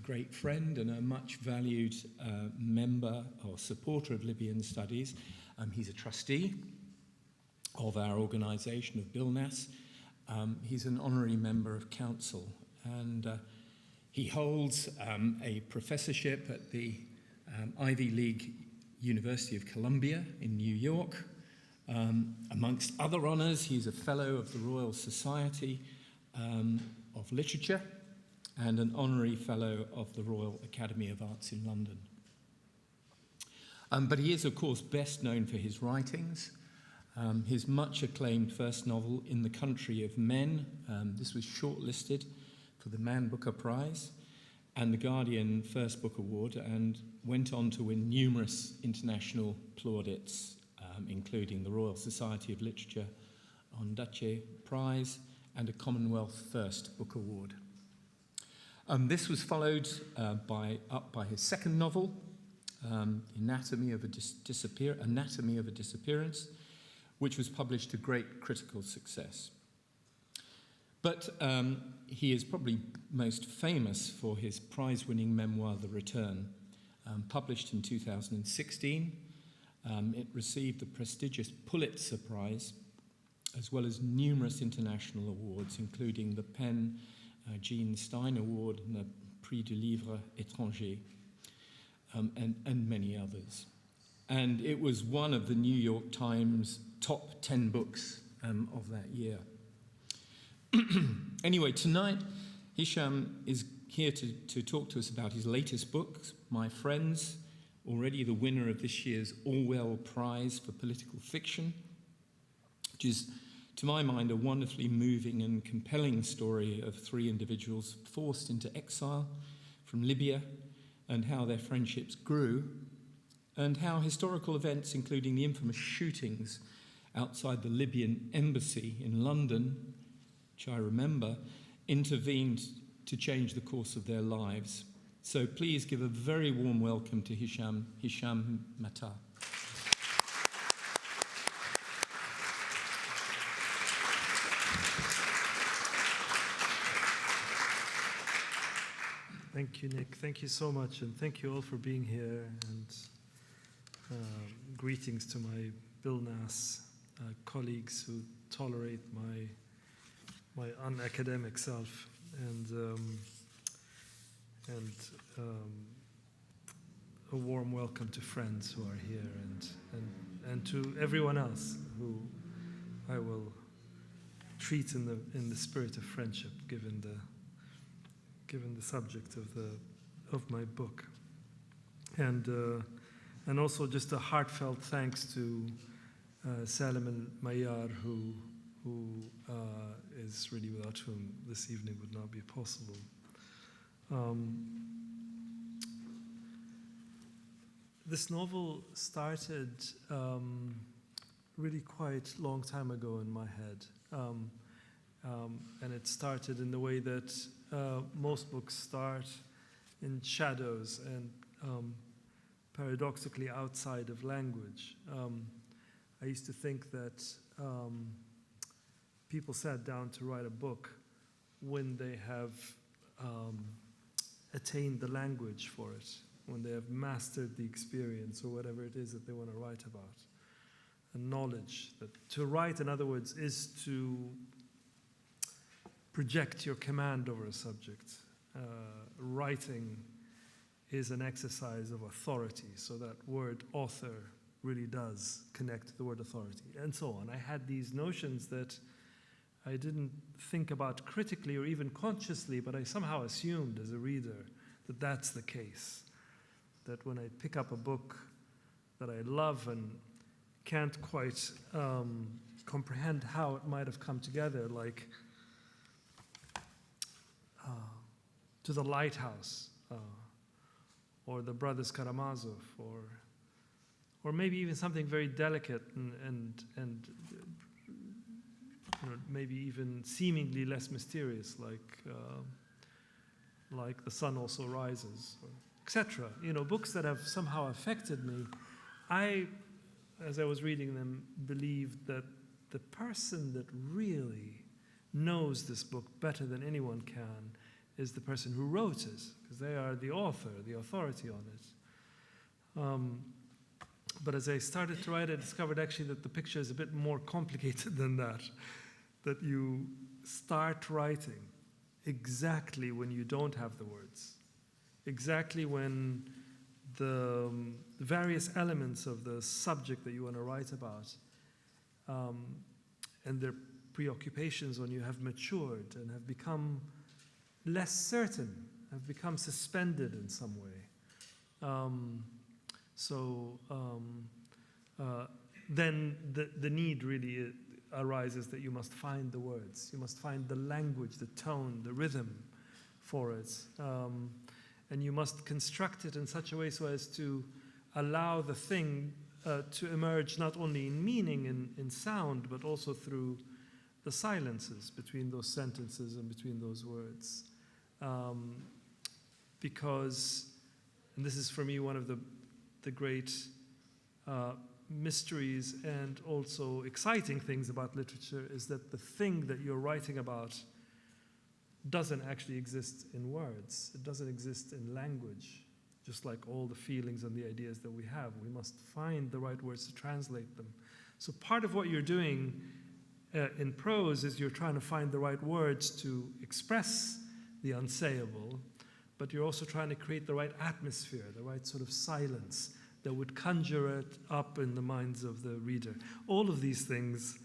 great friend and a much valued member or supporter of Libyan studies. He's a trustee of our organisation of BILNAS. He's an honorary member of council, and he holds a professorship at the Ivy League University of Columbia in New York. Amongst other honours, he's a fellow of the Royal Society of Literature and an honorary fellow of the Royal Academy of Arts in London. But he is, of course, best known for his writings. His much-acclaimed first novel, In the Country of Men, this was shortlisted for the Man Booker Prize and the Guardian First Book Award, and went on to win numerous international plaudits, including the Royal Society of Literature Ondaatje Prize and a Commonwealth First Book Award. This was followed by his second novel, Anatomy of a Disappearance, which was published to great critical success. But he is probably most famous for his prize-winning memoir, The Return, published in 2016. It received the prestigious Pulitzer Prize, as well as numerous international awards, including the Stein Award and the Prix du Livre, Etranger, and many others. And it was one of the New York Times top 10 books of that year. Anyway, tonight, Hisham is here to talk to us about his latest book, My Friends, already the winner of this year's Orwell Prize for Political Fiction, which is, to my mind, a wonderfully moving and compelling story of three individuals forced into exile from Libya and how their friendships grew, and how historical events, including the infamous shootings outside the Libyan embassy in London, which I remember, intervened to change the course of their lives. So please give a very warm welcome to Hisham Matar. Thank you, Nick. Thank you so much, and thank you all for being here, and greetings to my BILNAS colleagues who tolerate my unacademic self, and a warm welcome to friends who are here, and to everyone else who I will treat in the spirit of friendship, given the subject of my book, and also just a heartfelt thanks to Salim al-Mayyar, who is really without whom this evening would not be possible. This novel started really quite a long time ago in my head, and it started in the way that most books start, in shadows and paradoxically outside of language. I used to think that people sat down to write a book when they have attained the language for it, when they have mastered the experience or whatever it is that they want to write about. And knowledge, that to write, in other words, is to project your command over a subject. Writing is an exercise of authority, so that word author really does connect to the word authority, and so on. I had these notions that I didn't think about critically or even consciously, but I somehow assumed as a reader that that's the case. That when I pick up a book that I love and can't quite comprehend how it might have come together, like To the Lighthouse, or The Brothers Karamazov, or maybe even something very delicate and you know, maybe even seemingly less mysterious, like The Sun Also Rises, etc. You know, books that have somehow affected me. I, as I was reading them, believed that the person that really knows this book better than anyone can is the person who wrote it, because they are the author, the authority on it. But as I started to write, I discovered actually that the picture is a bit more complicated than that. That you start writing exactly when you don't have the words, exactly when the various elements of the subject that you want to write about and their preoccupations when you have matured and have become less certain, have become suspended in some way. Then the need really arises that you must find the words, you must find the language, the tone, the rhythm for it. And you must construct it in such a way so as to allow the thing to emerge not only in meaning, in sound, but also through the silences between those sentences and between those words. Because, and this is for me one of the great mysteries and also exciting things about literature, is that the thing that you're writing about doesn't actually exist in words. It doesn't exist in language, just like all the feelings and the ideas that we have. We must find the right words to translate them. So part of what you're doing in prose is you're trying to find the right words to express the unsayable, but you're also trying to create the right atmosphere, the right sort of silence that would conjure it up in the minds of the reader. All of these things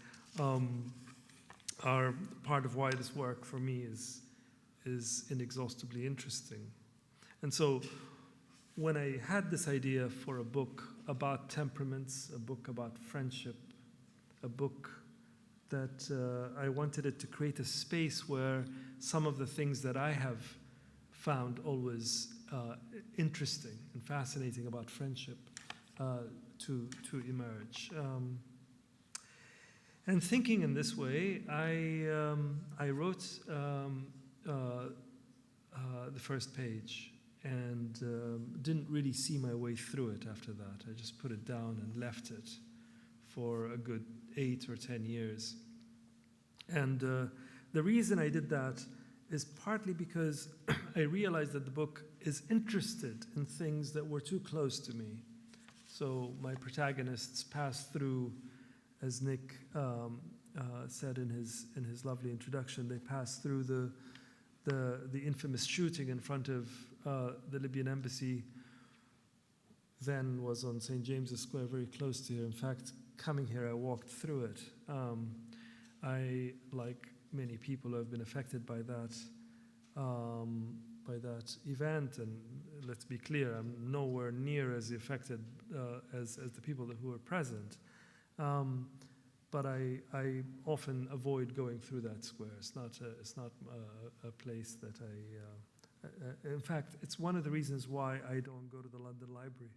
are part of why this work for me is inexhaustibly interesting. And so when I had this idea for a book about temperaments, a book about friendship, a book that I wanted it to create a space where some of the things that I have found always interesting and fascinating about friendship to emerge. And thinking in this way, I wrote the first page and didn't really see my way through it after that. I just put it down and left it for a good 8 or 10 years. And the reason I did that is partly because I realized that the book is interested in things that were too close to me. So my protagonists pass through, as Nick said in his lovely introduction, they pass through the infamous shooting in front of the Libyan embassy. Then was on St. James's Square, very close to here. In fact, coming here, I walked through it. I, like many people, have been affected by that event, and let's be clear, I'm nowhere near as affected as the people who were present. But I often avoid going through that square. It's not a place that in fact, it's one of the reasons why I don't go to the London Library,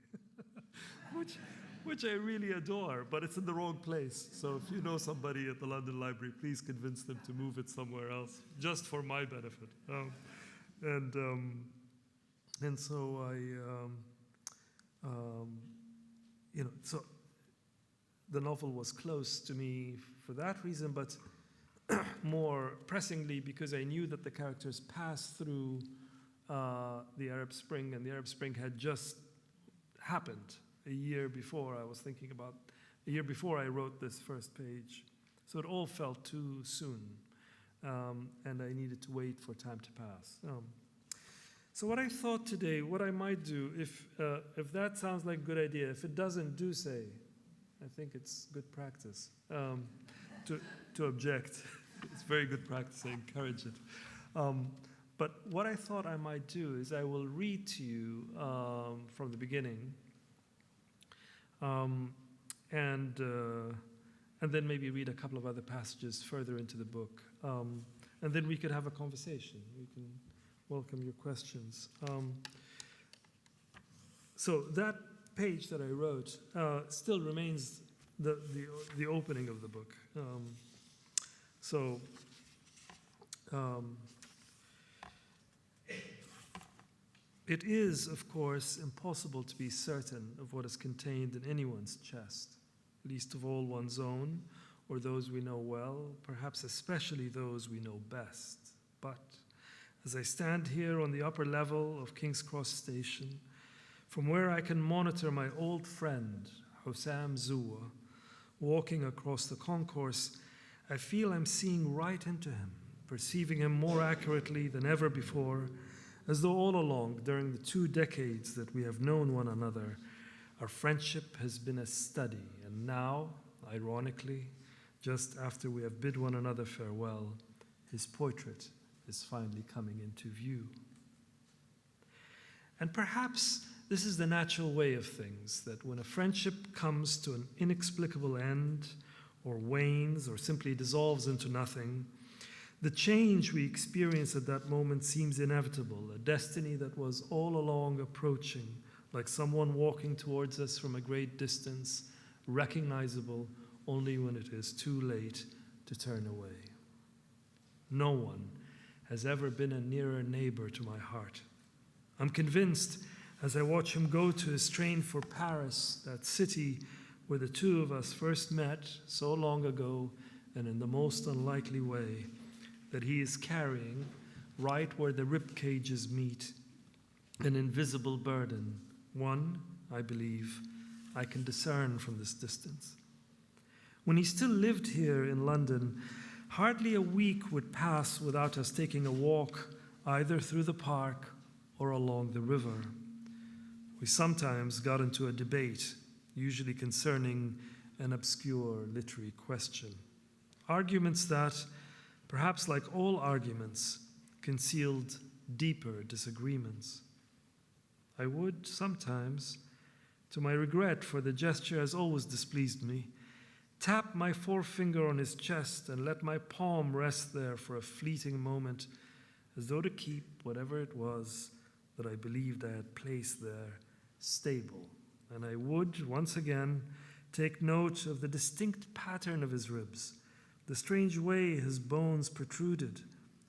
which I really adore, but it's in the wrong place. So if you know somebody at the London Library, please convince them to move it somewhere else, just for my benefit. And so so the novel was close to me for that reason, but more pressingly because I knew that the characters passed through the Arab Spring, and the Arab Spring had just happened a year before. I was thinking about a year before I wrote this first page. So it all felt too soon, and I needed to wait for time to pass. So what I thought today, what I might do, if that sounds like a good idea, if it doesn't, do say. I think it's good practice to object. It's very good practice. I encourage it. But what I thought I might do is I will read to you from the beginning, and then maybe read a couple of other passages further into the book, and then we could have a conversation. We can welcome your questions. So that page that I wrote still remains the opening of the book. It is, of course, impossible to be certain of what is contained in anyone's chest, least of all one's own, or those we know well, perhaps especially those we know best. But as I stand here on the upper level of King's Cross Station, from where I can monitor my old friend, Hisham Matar, walking across the concourse, I feel I'm seeing right into him, perceiving him more accurately than ever before, as though all along, during the 2 decades that we have known one another, our friendship has been a study, and now, ironically, just after we have bid one another farewell, his portrait is finally coming into view. And perhaps this is the natural way of things, that when a friendship comes to an inexplicable end, or wanes, or simply dissolves into nothing, the change we experience at that moment seems inevitable, a destiny that was all along approaching, like someone walking towards us from a great distance, recognizable only when it is too late to turn away. No one has ever been a nearer neighbor to my heart. I'm convinced as I watch him go to his train for Paris, that city where the two of us first met so long ago and in the most unlikely way, that he is carrying, right where the rib cages meet, an invisible burden, one, I believe, I can discern from this distance. When he still lived here in London, hardly a week would pass without us taking a walk either through the park or along the river. We sometimes got into a debate, usually concerning an obscure literary question. Arguments that, perhaps like all arguments, concealed deeper disagreements. I would sometimes, to my regret, for the gesture has always displeased me, tap my forefinger on his chest and let my palm rest there for a fleeting moment, as though to keep whatever it was that I believed I had placed there stable. And I would, once again, take note of the distinct pattern of his ribs, the strange way his bones protruded,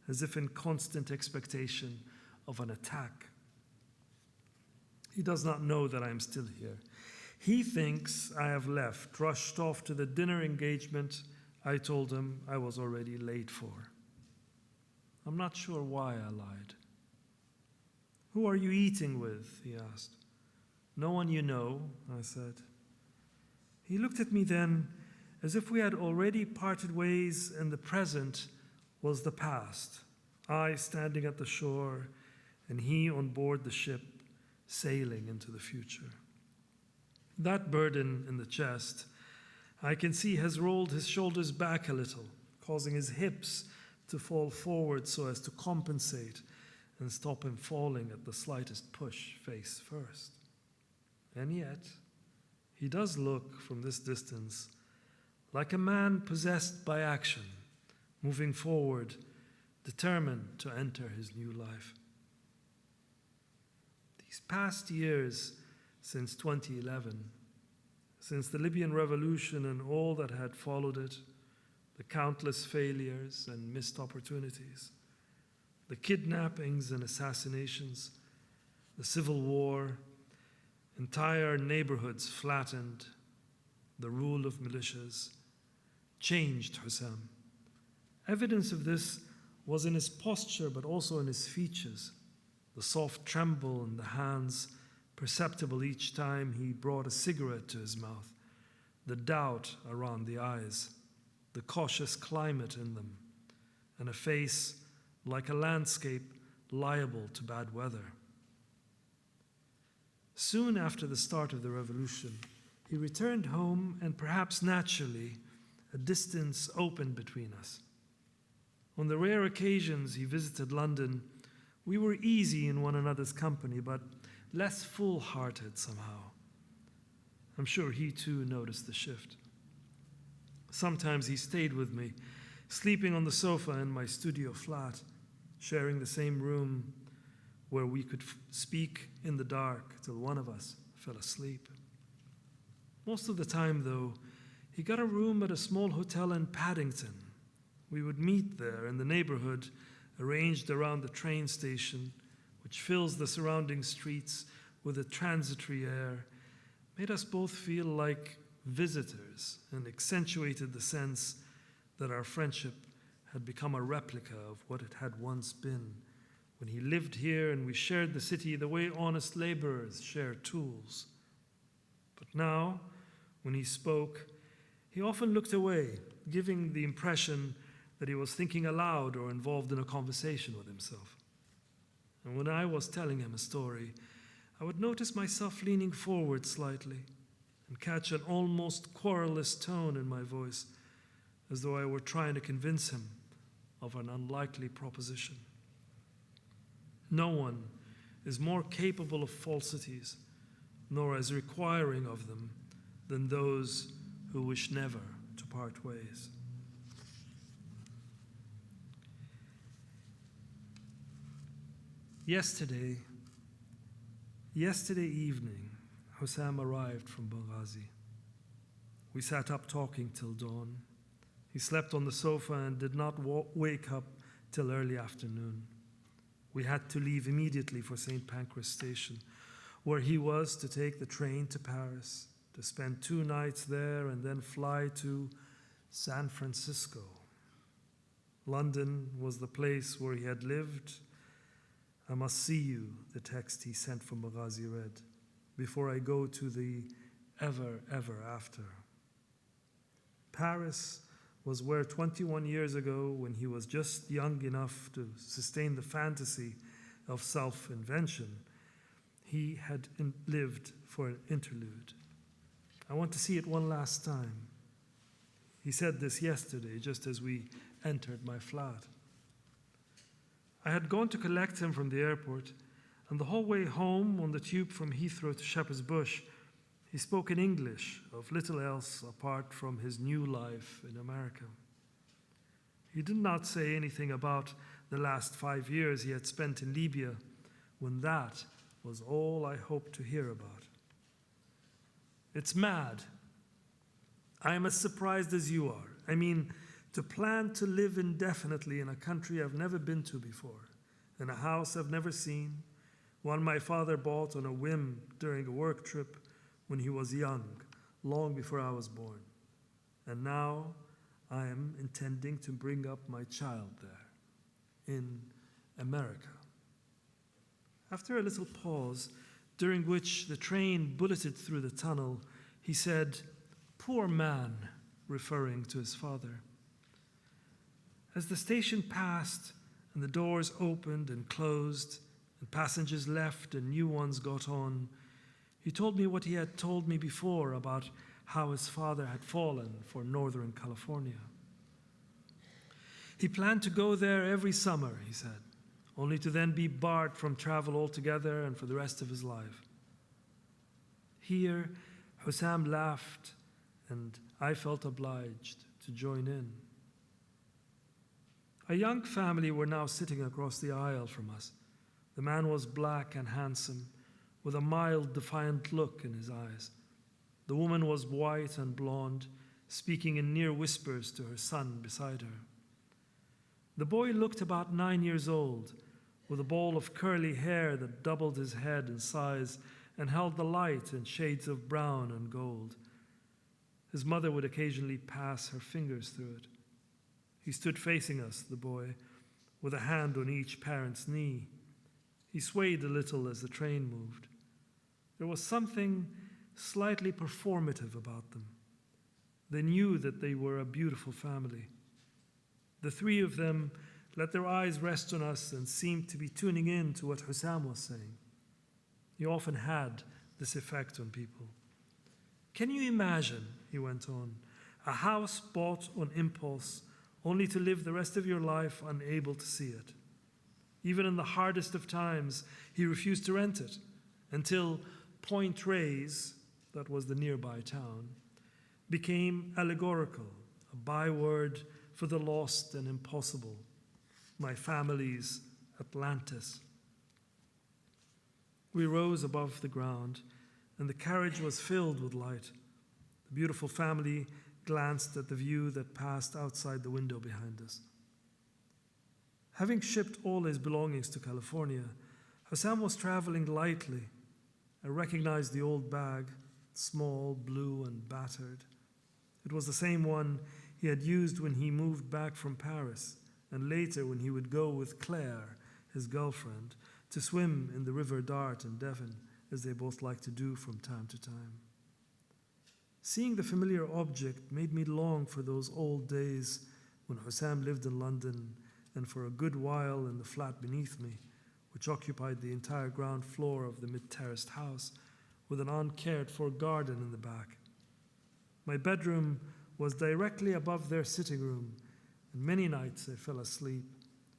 as if in constant expectation of an attack. He does not know that I am still here. He thinks I have left, rushed off to the dinner engagement I told him I was already late for. I'm not sure why I lied. "Who are you eating with?" he asked. "No one you know," I said. He looked at me then as if we had already parted ways and the present was the past, I standing at the shore and he on board the ship sailing into the future. That burden in the chest, I can see, has rolled his shoulders back a little, causing his hips to fall forward so as to compensate and stop him falling at the slightest push face first. And yet, he does look from this distance like a man possessed by action, moving forward, determined to enter his new life. These past years, since 2011, since the Libyan revolution and all that had followed it, the countless failures and missed opportunities, the kidnappings and assassinations, the civil war, entire neighborhoods flattened, the rule of militias, changed Hisham. Evidence of this was in his posture, but also in his features, the soft tremble in the hands perceptible each time he brought a cigarette to his mouth, the doubt around the eyes, the cautious climate in them, and a face like a landscape liable to bad weather. Soon after the start of the revolution, he returned home, and perhaps naturally, a distance opened between us. On the rare occasions he visited London, we were easy in one another's company, but less full-hearted somehow. I'm sure he too noticed the shift. Sometimes he stayed with me, sleeping on the sofa in my studio flat, sharing the same room where we could speak in the dark till one of us fell asleep. Most of the time, though, he got a room at a small hotel in Paddington. We would meet there in the neighborhood, arranged around the train station, which fills the surrounding streets with a transitory air, made us both feel like visitors and accentuated the sense that our friendship had become a replica of what it had once been, when he lived here and we shared the city the way honest laborers share tools. But now, when he spoke, he often looked away, giving the impression that he was thinking aloud or involved in a conversation with himself. And when I was telling him a story, I would notice myself leaning forward slightly and catch an almost querulous tone in my voice, as though I were trying to convince him of an unlikely proposition. No one is more capable of falsities, nor as requiring of them, than those who wish never to part ways. Yesterday evening, Hisham arrived from Benghazi. We sat up talking till dawn. He slept on the sofa and did not wake up till early afternoon. We had to leave immediately for St. Pancras Station, where he was to take the train to Paris, to spend 2 nights there and then fly to San Francisco. London was the place where he had lived. I must see you, the text he sent from Benghazi read, before I go to the ever, ever after. Paris was where 21 years ago, when he was just young enough to sustain the fantasy of self-invention, he had lived for an interlude. I want to see it one last time. He said this yesterday, just as we entered my flat. I had gone to collect him from the airport, and the whole way home on the tube from Heathrow to Shepherd's Bush, he spoke in English, of little else apart from his new life in America. He did not say anything about the last 5 years he had spent in Libya, when that was all I hoped to hear about. It's mad. I am as surprised as you are. I mean, to plan to live indefinitely in a country I've never been to before, in a house I've never seen, one my father bought on a whim during a work trip when he was young, long before I was born. And now I am intending to bring up my child there, in America. After a little pause, during which the train bulleted through the tunnel, he said, "Poor man," referring to his father. As the station passed and the doors opened and closed and passengers left and new ones got on, he told me what he had told me before about how his father had fallen for Northern California. He planned to go there every summer, he said, only to then be barred from travel altogether and for the rest of his life. Here, Hisham laughed, and I felt obliged to join in. A young family were now sitting across the aisle from us. The man was black and handsome, with a mild, defiant look in his eyes. The woman was white and blonde, speaking in near whispers to her son beside her. The boy looked about 9 years old, with a ball of curly hair that doubled his head in size and held the light in shades of brown and gold. His mother would occasionally pass her fingers through it. He stood facing us, the boy, with a hand on each parent's knee. He swayed a little as the train moved. There was something slightly performative about them. They knew that they were a beautiful family. The 3 of them let their eyes rest on us and seemed to be tuning in to what Hisham was saying. He often had this effect on people. Can you imagine, he went on, a house bought on impulse only to live the rest of your life unable to see it? Even in the hardest of times, he refused to rent it until Point Reyes, that was the nearby town, became allegorical, a byword for the lost and impossible, my family's Atlantis. We rose above the ground, and the carriage was filled with light. The beautiful family glanced at the view that passed outside the window behind us. Having shipped all his belongings to California, Hisham was traveling lightly. I recognized the old bag, small, blue, and battered. It was the same one he had used when he moved back from Paris, and later when he would go with Claire, his girlfriend, to swim in the River Dart in Devon, as they both liked to do from time to time. Seeing the familiar object made me long for those old days when Hisham lived in London, and for a good while in the flat beneath me, which occupied the entire ground floor of the mid-terraced house, with an uncared-for garden in the back. My bedroom was directly above their sitting room, and many nights I fell asleep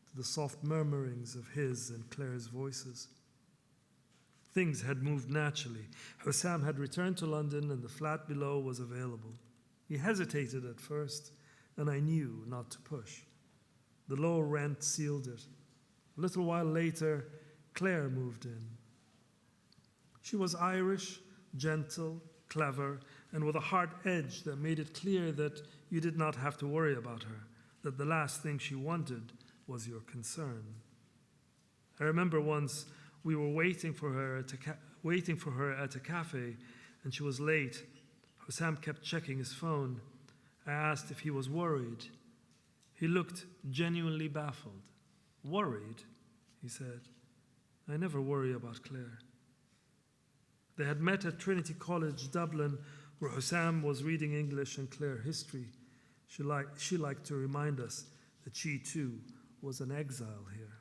to the soft murmurings of his and Claire's voices. Things had moved naturally. Hisham had returned to London, and the flat below was available. He hesitated at first, and I knew not to push. The low rent sealed it. A little while later, Claire moved in. She was Irish, gentle, clever, and with a hard edge that made it clear that you did not have to worry about her, that the last thing she wanted was your concern. I remember once we were waiting for her at a cafe, and she was late. Hisham kept checking his phone. I asked if he was worried. He looked genuinely baffled. Worried, he said. I never worry about Claire. They had met at Trinity College, Dublin, where Hisham was reading English and Claire history. She liked to remind us that she, too, was an exile here.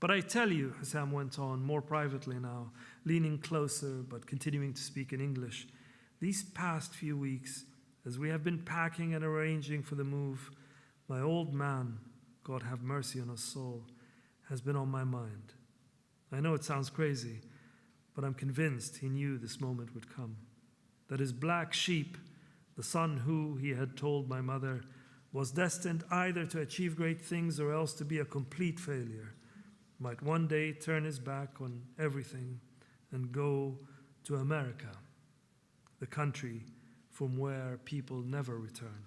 But I tell you, Hisham went on, more privately now, leaning closer but continuing to speak in English, these past few weeks, as we have been packing and arranging for the move, my old man, God have mercy on his soul, has been on my mind. I know it sounds crazy, but I'm convinced he knew this moment would come, that his black sheep, the son who, he had told my mother, was destined either to achieve great things or else to be a complete failure, might one day turn his back on everything and go to America, the country from where people never return.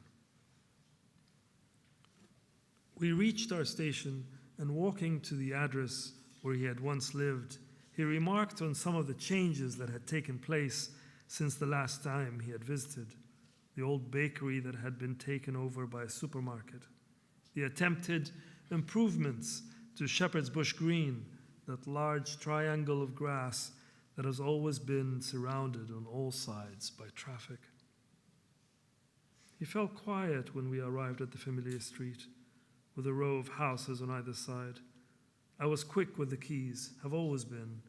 We reached our station, and walking to the address where he had once lived, he remarked on some of the changes that had taken place since the last time he had visited. The old bakery that had been taken over by a supermarket, the attempted improvements to Shepherd's Bush Green, that large triangle of grass that has always been surrounded on all sides by traffic. He felt quiet when we arrived at the familiar street, with a row of houses on either side. I was quick with the keys, have always been,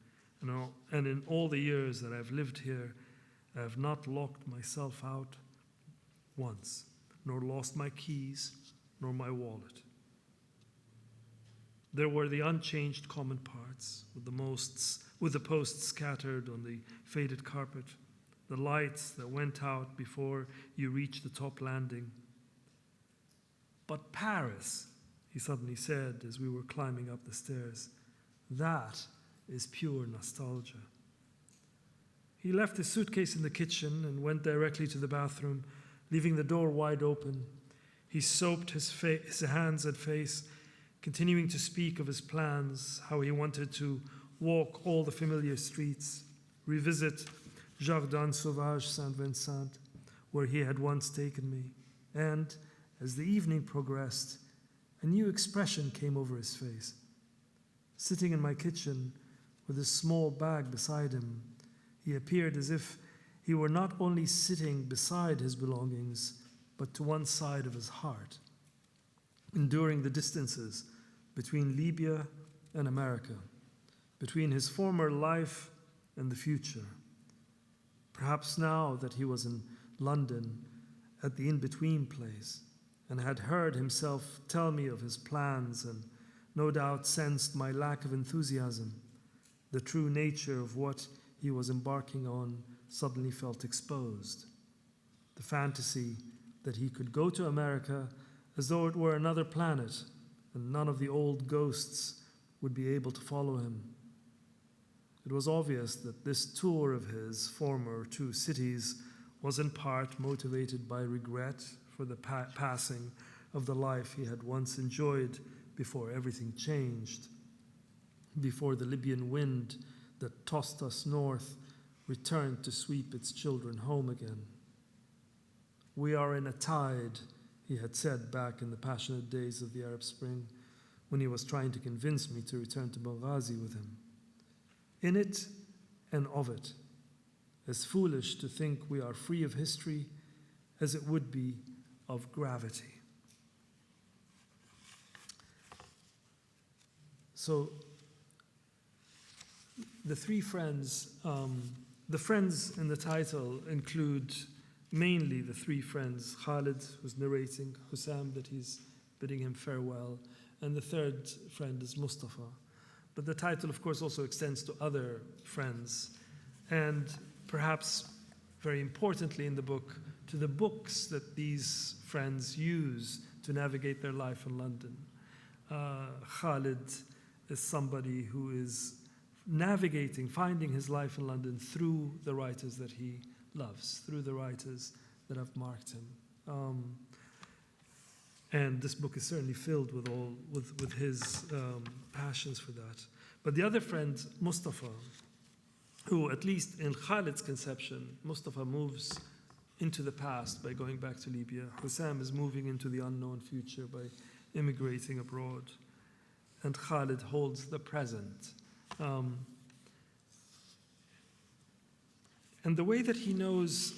and in all the years that I've lived here, I have not locked myself out once, nor lost my keys, nor my wallet. There were the unchanged common parts, with the posts scattered on the faded carpet, the lights that went out before you reached the top landing. But Paris, he suddenly said as we were climbing up the stairs, that is pure nostalgia. He left his suitcase in the kitchen and went directly to the bathroom, leaving the door wide open. He soaped his hands and face, continuing to speak of his plans, how he wanted to walk all the familiar streets, revisit Jardin Sauvage Saint-Vincent, where he had once taken me. And as the evening progressed, a new expression came over his face. Sitting in my kitchen with his small bag beside him, he appeared as if he were not only sitting beside his belongings, but to one side of his heart, enduring the distances between Libya and America, between his former life and the future. Perhaps now that he was in London at the in-between place and had heard himself tell me of his plans and no doubt sensed my lack of enthusiasm, the true nature of what he was embarking on suddenly felt exposed. The fantasy that he could go to America as though it were another planet and none of the old ghosts would be able to follow him. It was obvious that this tour of his former two cities was in part motivated by regret for the passing of the life he had once enjoyed before everything changed, before the Libyan wind that tossed us north returned to sweep its children home again. We are in a tide, he had said back in the passionate days of the Arab Spring. when he was trying to convince me to return to Benghazi with him. In it and of it, as foolish to think we are free of history as it would be of gravity. So, the three friends, the friends in the title include mainly the three friends, Khalid, who's narrating, Hisham, that he's bidding him farewell, and the third friend is Mustafa. But the title, of course, also extends to other friends, and perhaps very importantly in the book, to the books that these friends use to navigate their life in London. Khalid is somebody who is navigating, finding his life in London through the writers that he loves, through the writers that have marked him. And this book is certainly filled with his passions for that. But the other friend, Mustafa, who at least in Khalid's conception, Mustafa moves into the past by going back to Libya. Hisham is moving into the unknown future by immigrating abroad. And Khalid holds the present. And the way that he knows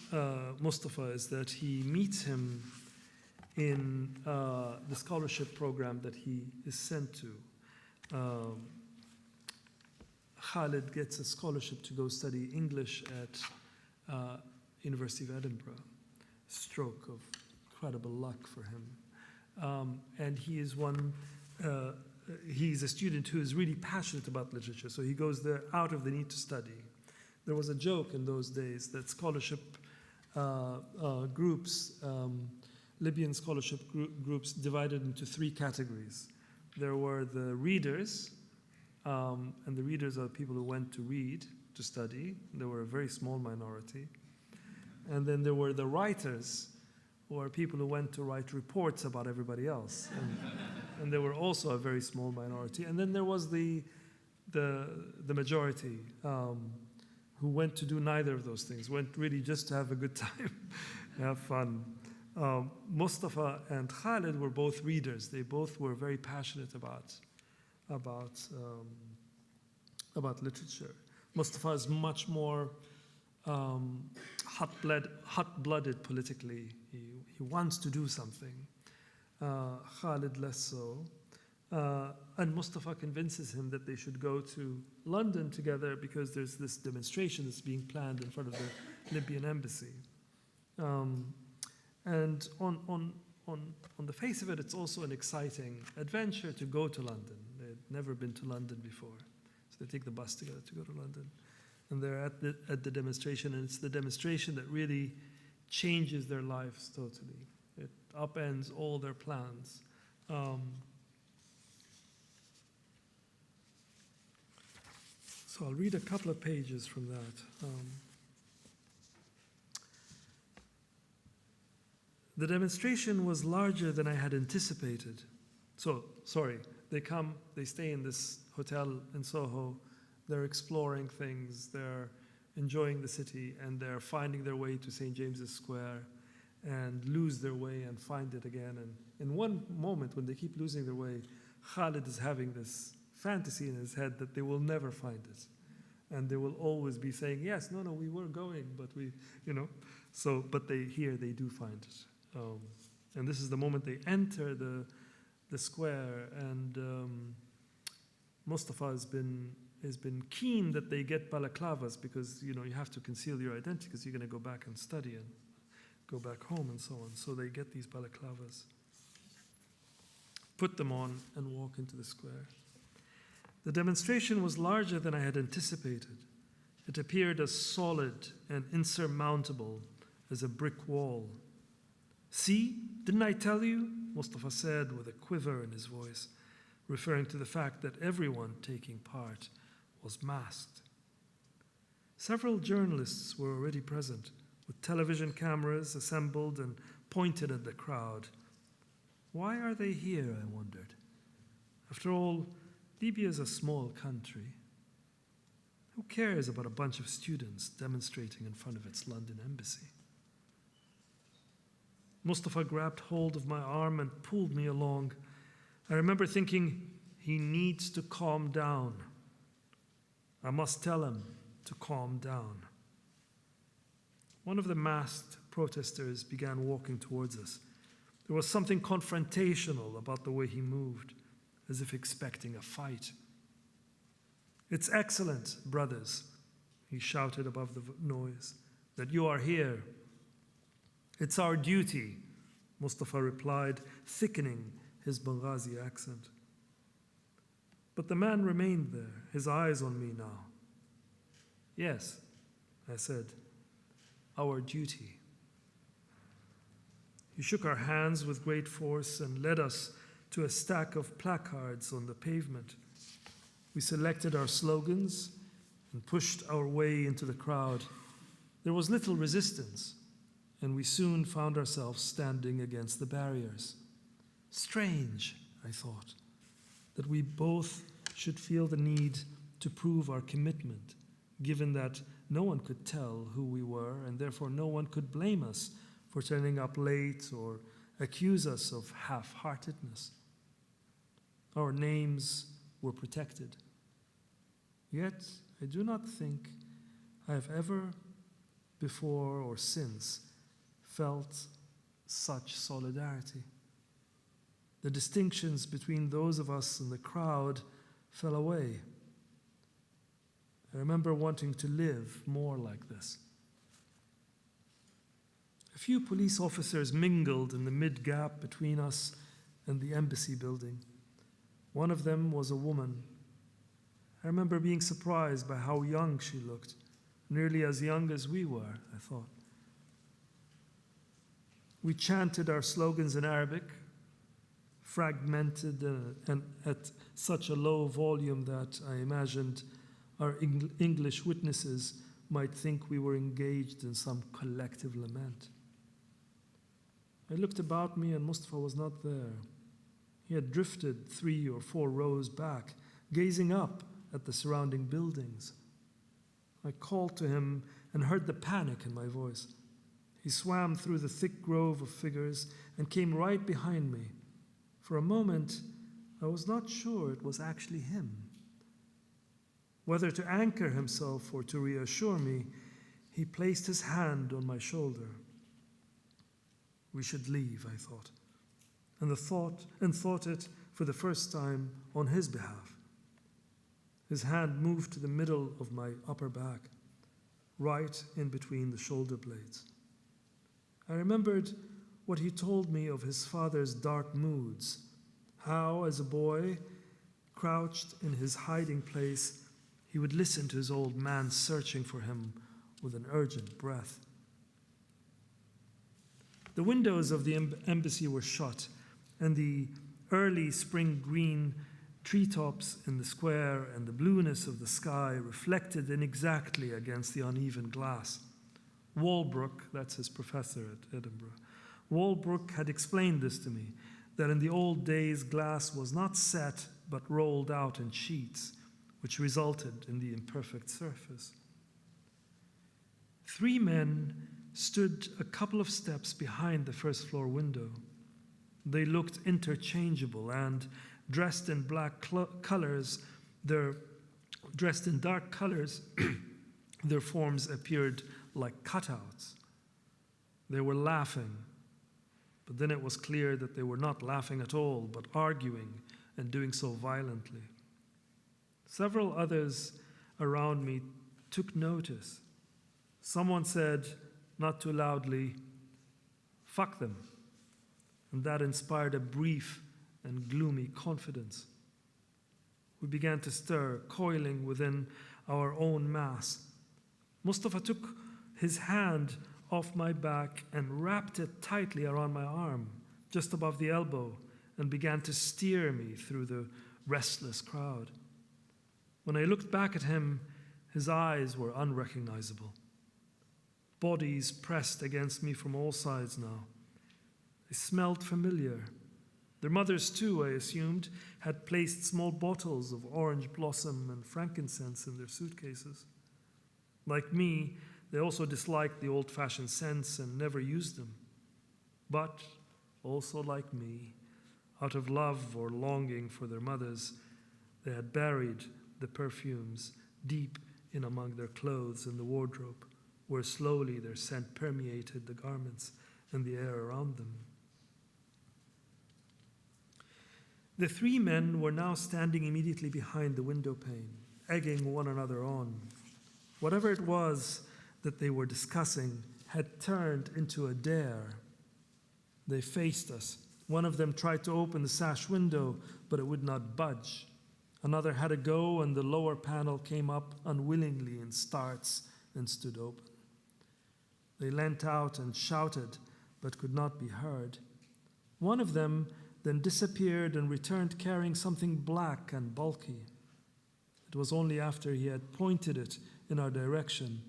Mustafa is that he meets him in the scholarship program that he is sent to. Khalid gets a scholarship to go study English at University of Edinburgh. Stroke of incredible luck for him. And he is he's a student who is really passionate about literature, so he goes there out of the need to study. There was a joke in those days that scholarship groups, Libyan scholarship groups divided into three categories. There were the readers, and the readers are people who went to read, to study. They were a very small minority. And then there were the writers, or people who went to write reports about everybody else. And they were also a very small minority. And then there was the majority who went to do neither of those things, went really just to have a good time, have fun. Mustafa and Khalid were both readers. They both were very passionate about literature. Mustafa is much more hot-blooded politically. He wants to do something. Khalid less so. And Mustafa convinces him that they should go to London together because there's this demonstration that's being planned in front of the Libyan embassy. And on the face of it, it's also an exciting adventure to go to London. They'd never been to London before. So they take the bus together to go to London. And they're at the demonstration, and it's the demonstration that really changes their lives totally. It upends all their plans. So I'll read a couple of pages from that. The demonstration was larger than I had anticipated. They stay in this hotel in Soho, they're exploring things, they're enjoying the city, and they're finding their way to St. James's Square and lose their way and find it again. And in one moment, when they keep losing their way, Khalid is having this fantasy in his head that they will never find it. And they will always be saying, yes, no, we were going, but but they do find it. And this is the moment they enter the square, and Mustafa has been keen that they get balaclavas because you have to conceal your identity because you're going to go back and study and go back home and so on. So they get these balaclavas, put them on, and walk into the square. The demonstration was larger than I had anticipated. It appeared as solid and insurmountable as a brick wall. See, didn't I tell you? Mustafa said with a quiver in his voice, referring to the fact that everyone taking part was masked. Several journalists were already present, with television cameras assembled and pointed at the crowd. Why are they here, I wondered. After all, Libya is a small country. Who cares about a bunch of students demonstrating in front of its London embassy? Mustafa grabbed hold of my arm and pulled me along. I remember thinking, He needs to calm down. I must tell him to calm down. One of the masked protesters began walking towards us. There was something confrontational about the way he moved, as if expecting a fight. "It's excellent, brothers," he shouted above the noise, "that you are here. It's our duty," Mustafa replied, thickening his Benghazi accent. But the man remained there, his eyes on me now. "Yes," I said, "our duty." He shook our hands with great force and led us to a stack of placards on the pavement. We selected our slogans and pushed our way into the crowd. There was little resistance, and we soon found ourselves standing against the barriers. Strange, I thought, that we both should feel the need to prove our commitment, given that no one could tell who we were, and therefore no one could blame us for turning up late or accuse us of half-heartedness. Our names were protected. Yet, I do not think I have ever before or since felt such solidarity. The distinctions between those of us and the crowd fell away. I remember wanting to live more like this. A few police officers mingled in the mid-gap between us and the embassy building. One of them was a woman. I remember being surprised by how young she looked, nearly as young as we were, I thought. We chanted our slogans in Arabic, fragmented and at such a low volume that I imagined our English witnesses might think we were engaged in some collective lament. I looked about me and Mustafa was not there. He had drifted 3 or 4 rows back, gazing up at the surrounding buildings. I called to him and heard the panic in my voice. He swam through the thick grove of figures and came right behind me. For a moment, I was not sure it was actually him. Whether to anchor himself or to reassure me, he placed his hand on my shoulder. We should leave, I thought, and thought it for the first time on his behalf. His hand moved to the middle of my upper back, right in between the shoulder blades. I remembered what he told me of his father's dark moods, how, as a boy, crouched in his hiding place, he would listen to his old man searching for him with an urgent breath. The windows of the embassy were shut, and the early spring green treetops in the square and the blueness of the sky reflected inexactly against the uneven glass. Walbrook, that's his professor at Edinburgh, Walbrook had explained this to me, that in the old days glass was not set but rolled out in sheets, which resulted in the imperfect surface. 3 men stood a couple of steps behind the first floor window. They looked interchangeable and dressed in dark colors, their forms appeared like cutouts. They were laughing, but then it was clear that they were not laughing at all, but arguing and doing so violently. Several others around me took notice. Someone said, not too loudly, "Fuck them," and that inspired a brief and gloomy confidence. We began to stir, coiling within our own mass. Mustafa took his hand off my back and wrapped it tightly around my arm, just above the elbow, and began to steer me through the restless crowd. When I looked back at him, his eyes were unrecognizable. Bodies pressed against me from all sides now. They smelled familiar. Their mothers, too, I assumed, had placed small bottles of orange blossom and frankincense in their suitcases. Like me, they also disliked the old-fashioned scents and never used them. But, also like me, out of love or longing for their mothers, They had buried the perfumes deep in among their clothes in the wardrobe, where slowly their scent permeated the garments and the air around them. The three men were now standing immediately behind the window pane, egging one another on. Whatever it was that they were discussing had turned into a dare. They faced us. One of them tried to open the sash window, but it would not budge. Another had a go, and the lower panel came up unwillingly in starts and stood open. They leant out and shouted, but could not be heard. One of them then disappeared and returned carrying something black and bulky. It was only after he had pointed it in our direction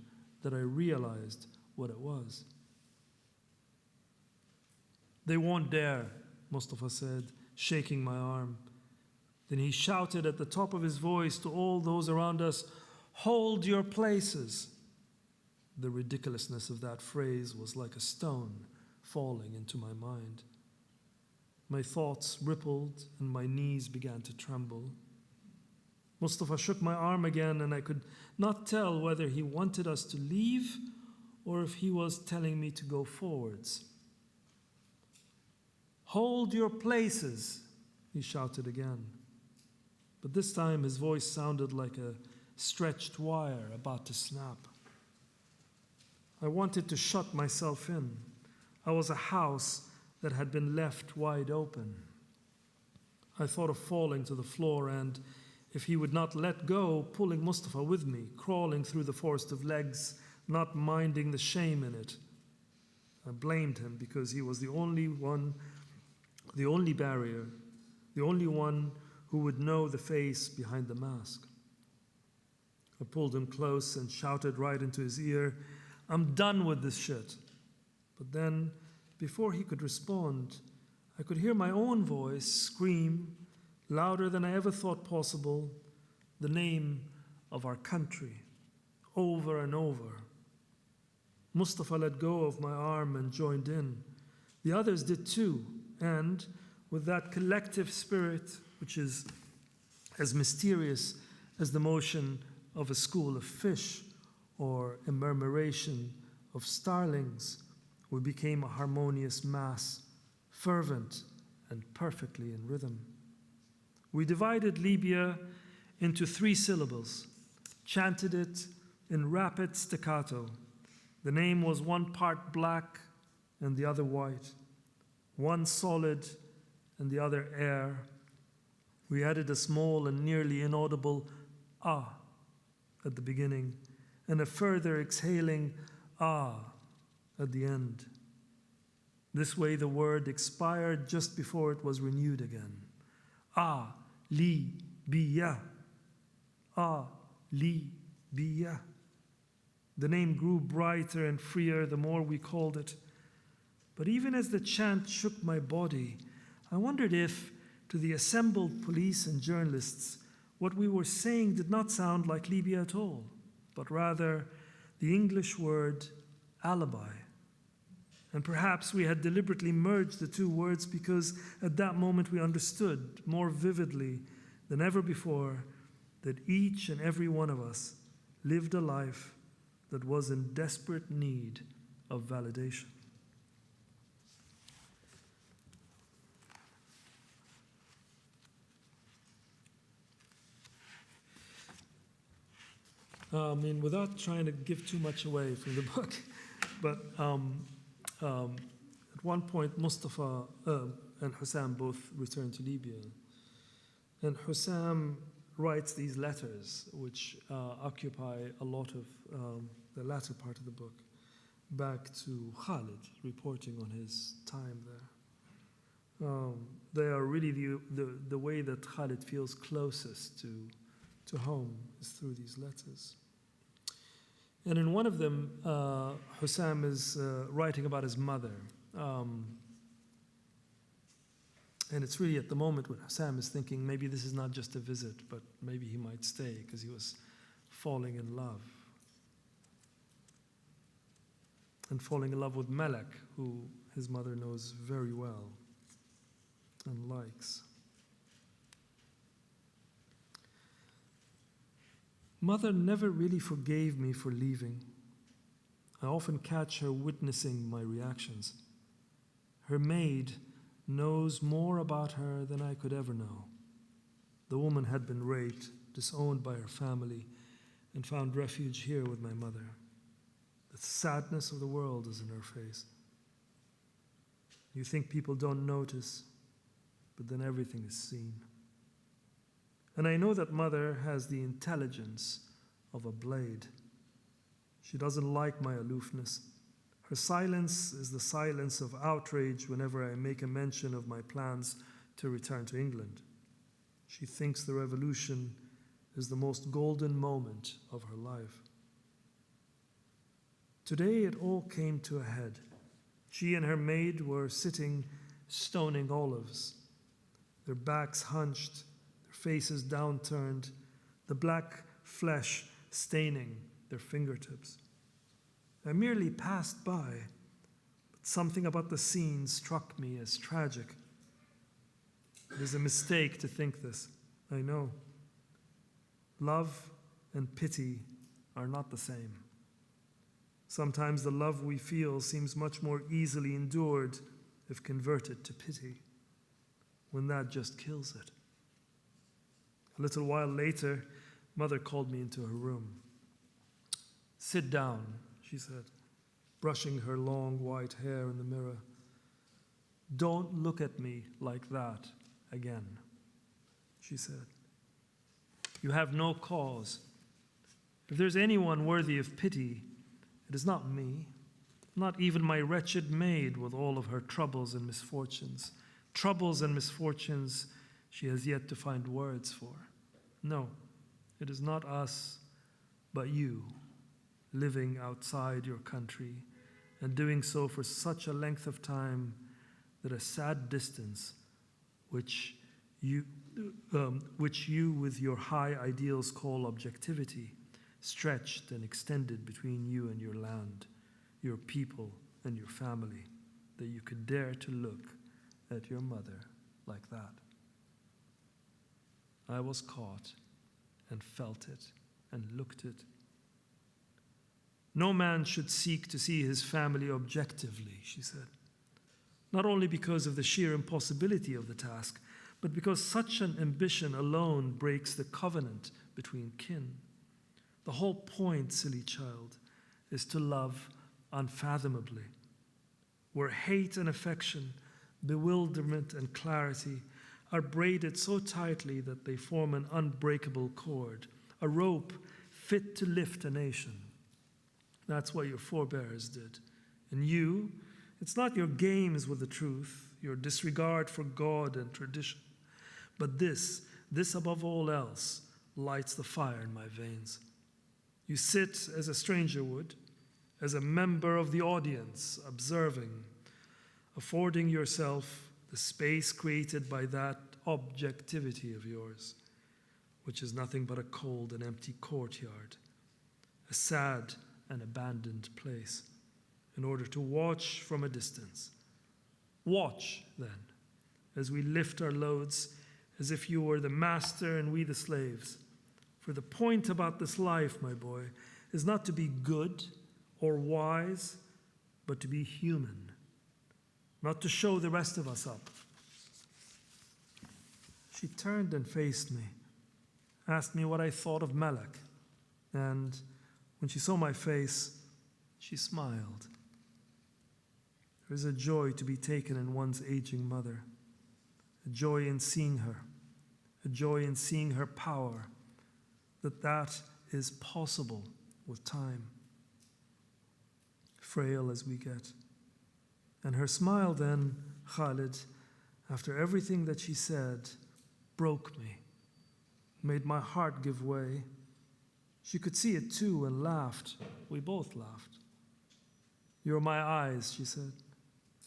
that I realized what it was. "They won't dare," Mustafa said, shaking my arm. Then he shouted at the top of his voice to all those around us, "Hold your places." The ridiculousness of that phrase was like a stone falling into my mind. My thoughts rippled and my knees began to tremble. Mustafa shook my arm again, and I could not tell whether he wanted us to leave or if he was telling me to go forwards. "Hold your places," he shouted again. But this time his voice sounded like a stretched wire about to snap. I wanted to shut myself in. I was a house that had been left wide open. I thought of falling to the floor and, if he would not let go, pulling Mustafa with me, crawling through the forest of legs, not minding the shame in it. I blamed him because he was the only barrier, the only one who would know the face behind the mask. I pulled him close and shouted right into his ear, "I'm done with this shit." But then, before he could respond, I could hear my own voice scream, louder than I ever thought possible, the name of our country, over and over. Mustafa let go of my arm and joined in. The others did too, and with that collective spirit, which is as mysterious as the motion of a school of fish or a murmuration of starlings, we became a harmonious mass, fervent and perfectly in rhythm. We divided Libya into 3 syllables, chanted it in rapid staccato. The name was one part black and the other white, one solid and the other air. We added a small and nearly inaudible ah at the beginning and a further exhaling ah at the end. This way the word expired just before it was renewed again. Ah, li, biya. Ah, li, biya. The name grew brighter and freer the more we called it. But even as the chant shook my body, I wondered if, to the assembled police and journalists, what we were saying did not sound like Libya at all, but rather the English word alibi. And perhaps we had deliberately merged the 2 words because at that moment we understood more vividly than ever before that each and every one of us lived a life that was in desperate need of validation. Without trying to give too much away from the book, but at one point Mustafa and Hisham both returned to Libya. And Hisham writes these letters, which occupy a lot of the latter part of the book, back to Khalid, reporting on his time there. They are really the way that Khalid feels closest to home is through these letters. And in one of them, Hisham is writing about his mother. And it's really at the moment when Hisham is thinking maybe this is not just a visit, but maybe he might stay because he was falling in love. And falling in love with Malak, who his mother knows very well and likes. Mother never really forgave me for leaving. I often catch her witnessing my reactions. Her maid knows more about her than I could ever know. The woman had been raped, disowned by her family, and found refuge here with my mother. The sadness of the world is in her face. You think people don't notice, but then everything is seen. And I know that Mother has the intelligence of a blade. She doesn't like my aloofness. Her silence is the silence of outrage whenever I make a mention of my plans to return to England. She thinks the revolution is the most golden moment of her life. Today it all came to a head. She and her maid were sitting stoning olives, their backs hunched, their faces downturned, the black flesh staining their fingertips. I merely passed by, but something about the scene struck me as tragic. It is a mistake to think this, I know. Love and pity are not the same. Sometimes the love we feel seems much more easily endured if converted to pity, when that just kills it. A little while later, Mother called me into her room. "Sit down," she said, brushing her long white hair in the mirror. "Don't look at me like that again," she said. "You have no cause. If there's anyone worthy of pity, it is not me, not even my wretched maid with all of her troubles and misfortunes. Troubles and misfortunes she has yet to find words for. No, it is not us, but you, living outside your country and doing so for such a length of time that a sad distance, which you with your high ideals call objectivity, stretched and extended between you and your land, your people and your family, that you could dare to look at your mother like that." I was caught and felt it and looked it. "No man should seek to see his family objectively," she said, "not only because of the sheer impossibility of the task, but because such an ambition alone breaks the covenant between kin. The whole point, silly child, is to love unfathomably, where hate and affection, bewilderment and clarity are braided so tightly that they form an unbreakable cord, a rope fit to lift a nation. That's what your forebears did. And you, it's not your games with the truth, your disregard for God and tradition, but this above all else, lights the fire in my veins. You sit as a stranger would, as a member of the audience, observing, affording yourself the space created by that objectivity of yours, which is nothing but a cold and empty courtyard, a sad and abandoned place, in order to watch from a distance. Watch, then, as we lift our loads, as if you were the master and we the slaves. For the point about this life, my boy, is not to be good or wise, but to be human, not to show the rest of us up." She turned and faced me, asked me what I thought of Malak, and when she saw my face, she smiled. There is a joy to be taken in one's aging mother, a joy in seeing her, a joy in seeing her power, that is possible with time, frail as we get. And her smile then, Khalid, after everything that she said, broke me, made my heart give way. She could see it too and laughed. We both laughed. "You're my eyes," she said.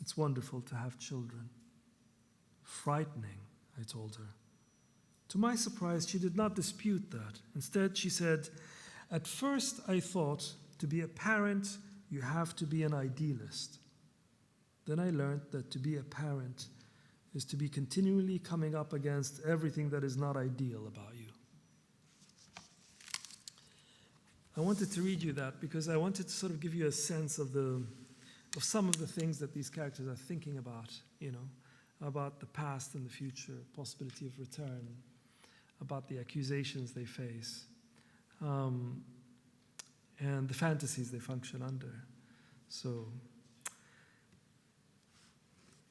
"It's wonderful to have children." "Frightening," I told her. To my surprise, she did not dispute that. Instead, she said, "At first I thought to be a parent, you have to be an idealist. Then I learned that to be a parent is to be continually coming up against everything that is not ideal about you." I wanted to read you that because I wanted to sort of give you a sense of some of the things that these characters are thinking about, about the past and the future, possibility of return, about the accusations they face, and the fantasies they function under. So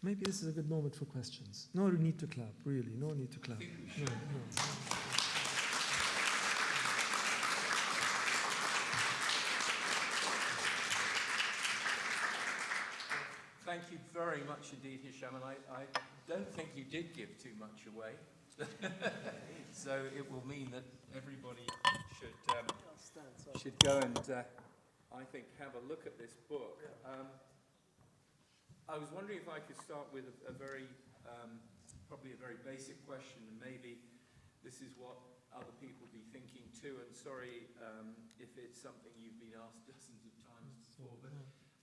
maybe this is a good moment for questions. No need to clap, really. No need to clap. No. Thank you very much indeed, Hisham, and I don't think you did give too much away. So it will mean that everybody should go and, I think, have a look at this book. I was wondering if I could start with a very, probably a very basic question, and maybe this is what other people be thinking too, and sorry if it's something you've been asked dozens of times before, but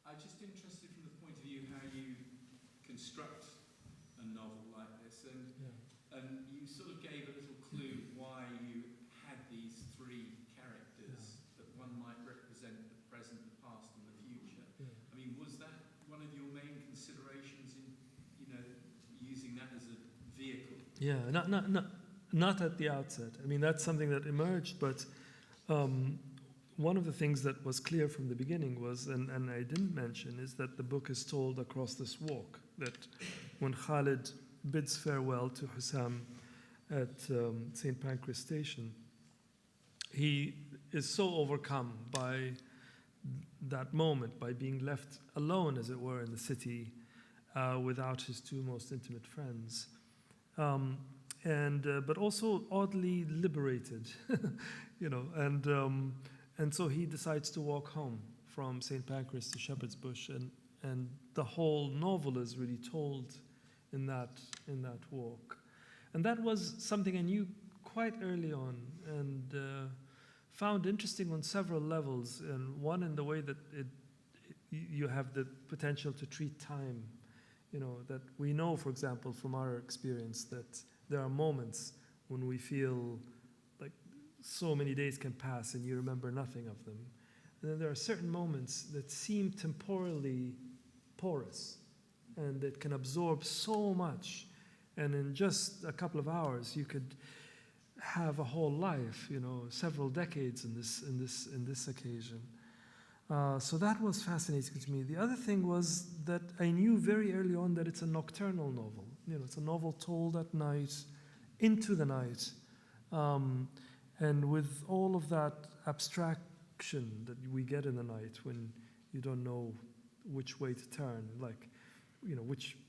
I'm just interested from the point of view how you construct a novel like this, and you sort of gave a little clue why you had these three characters that one might represent the present, the past, and the future. I mean, was that one of your main considerations in, using that as a vehicle? Yeah, not at the outset. I mean, that's something that emerged, but one of the things that was clear from the beginning was, and I didn't mention, is that the book is told across this walk, that when Khalid bids farewell to Hisham at St. Pancras Station, he is so overcome by that moment, by being left alone, as it were, in the city without his two most intimate friends, but also oddly liberated, and so he decides to walk home from St. Pancras to Shepherd's Bush, and the whole novel is really told in that walk. And that was something I knew quite early on, and found interesting on several levels, and one in the way that you have the potential to treat time. That we know, for example, from our experience, that there are moments when we feel like so many days can pass and you remember nothing of them. And then there are certain moments that seem temporally porous and that can absorb so much. And in just a couple of hours, you could have a whole life, several decades in this occasion. So that was fascinating to me. The other thing was that I knew very early on that it's a nocturnal novel. It's a novel told at night, into the night, and with all of that abstraction that we get in the night when you don't know which way to turn, like,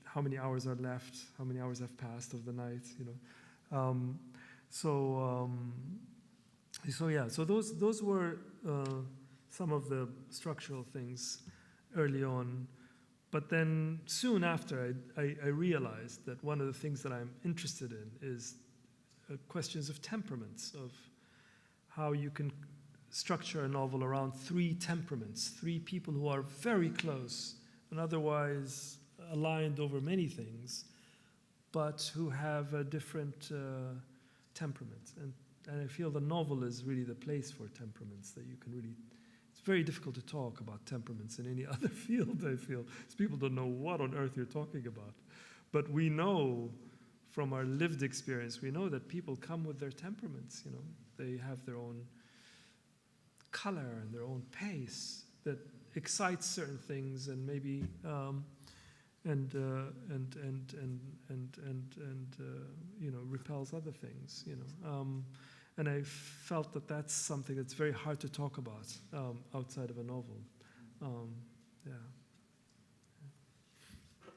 how many hours are left, how many hours have passed of the night, So those were some of the structural things early on. But then soon after, I realized that one of the things that I'm interested in is questions of temperaments, of how you can structure a novel around three temperaments, three people who are very close and otherwise aligned over many things, but who have a different temperament. And I feel the novel is really the place for temperaments, that you can really... It's very difficult to talk about temperaments in any other field, I feel, because people don't know what on earth you're talking about. But we know from our lived experience, we know that people come with their temperaments, They have their own color and their own pace that excites certain things and maybe repels other things, and I felt that that's something that's very hard to talk about outside of a novel. Yeah. Can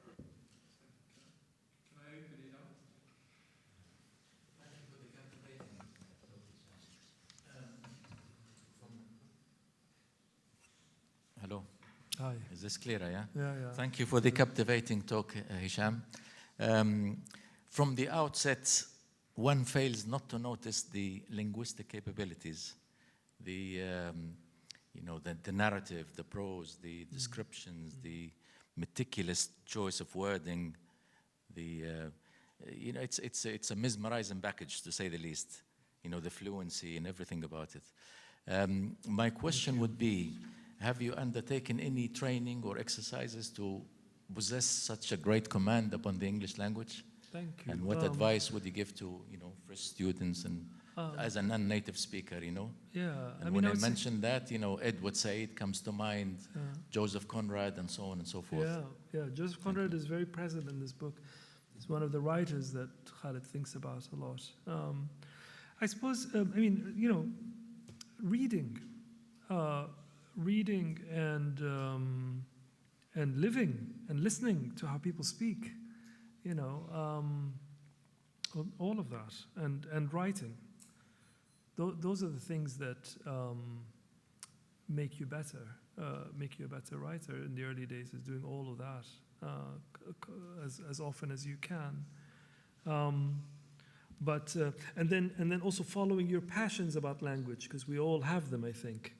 I open it up? Thank you for the captivating Hello. Hi. Is this clearer, yeah? Yeah. Thank you for the captivating talk, Hisham. From the outset, one fails not to notice the linguistic capabilities, the narrative, the prose, the descriptions, the meticulous choice of wording. It's a mesmerizing package, to say the least. The fluency and everything about it. My question would be, have you undertaken any training or exercises to possess such a great command upon the English language? Thank you. And what advice would you give to, fresh students and as a non-native speaker, Yeah, And when I mentioned that, Edward Said comes to mind, Joseph Conrad, and so on and so forth. Yeah. Joseph Conrad is very present in this book. He's one of the writers that Khaled thinks about a lot. I suppose, reading and living and listening to how people speak, all of that, and writing. Those are the things that make you better, make you a better writer. In the early days, is doing all of that as often as you can. And then also following your passions about language, because we all have them, I think,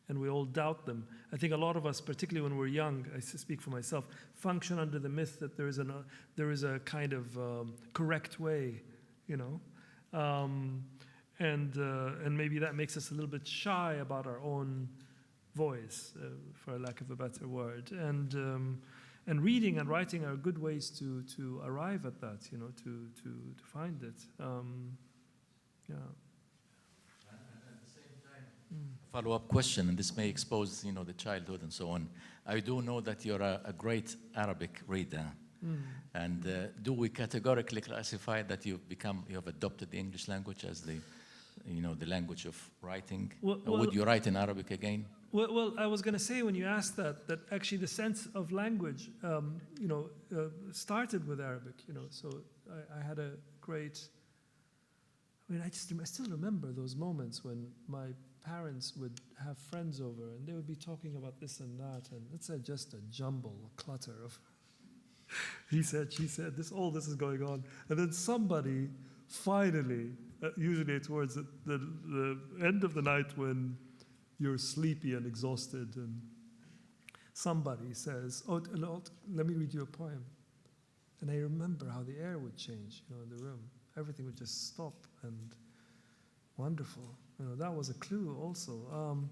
and we all doubt them. I think a lot of us, particularly when we're young, I speak for myself, function under the myth that there is a kind of correct way, and maybe that makes us a little bit shy about our own voice, for lack of a better word. And reading and writing are good ways to arrive at that, to find it. Follow-up question, and this may expose, the childhood and so on. I do know that you're a great Arabic reader. And do we categorically classify that you have adopted the English language as the language of writing? Or would you write in Arabic again? Well, I was going to say when you asked that actually the sense of language, started with Arabic. So I had a great. I still remember those moments when my parents would have friends over and they would be talking about this and that, and it's just a jumble, a clutter of. He said, she said, all this is going on, and then somebody finally, usually towards the end of the night when you're sleepy and exhausted, and somebody says, let me read you a poem. And I remember how the air would change, in the room. Everything would just stop, and wonderful. That was a clue also.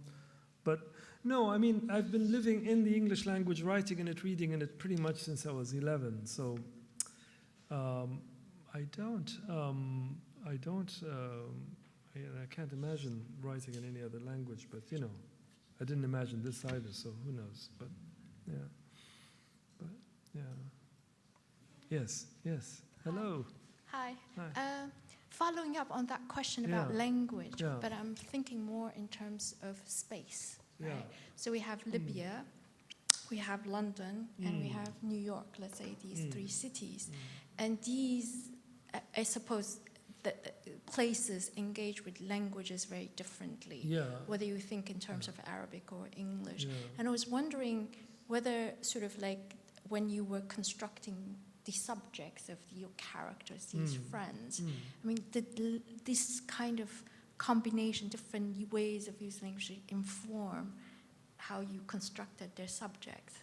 But no, I've been living in the English language, writing in it, reading in it pretty much since I was 11. So I can't imagine writing in any other language, but I didn't imagine this either, so who knows? But yeah. Yes. Hello. Hi. Following up on that question about language, but I'm thinking more in terms of space. Right? So we have Libya, we have London, and we have New York, let's say these three cities. And these, I suppose, the places engage with languages very differently, whether you think in terms of Arabic or English. And I was wondering whether sort of like when you were constructing the subjects of your characters, these friends, did this kind of combination, different ways of using language inform how you constructed their subjects?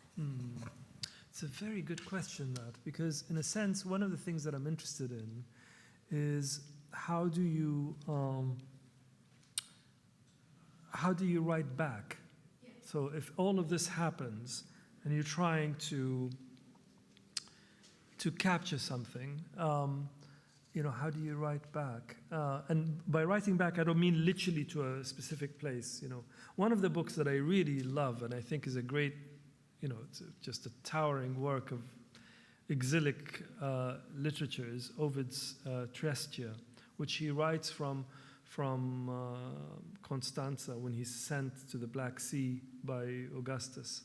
It's a very good question, because in a sense, one of the things that I'm interested in is how do you write back? Yes. So if all of this happens and you're trying to capture something, how do you write back? And by writing back, I don't mean literally to a specific place. One of the books that I really love and I think is a great, it's just a towering work of exilic literature is Ovid's Trestia, which he writes from Constanza when he's sent to the Black Sea by Augustus.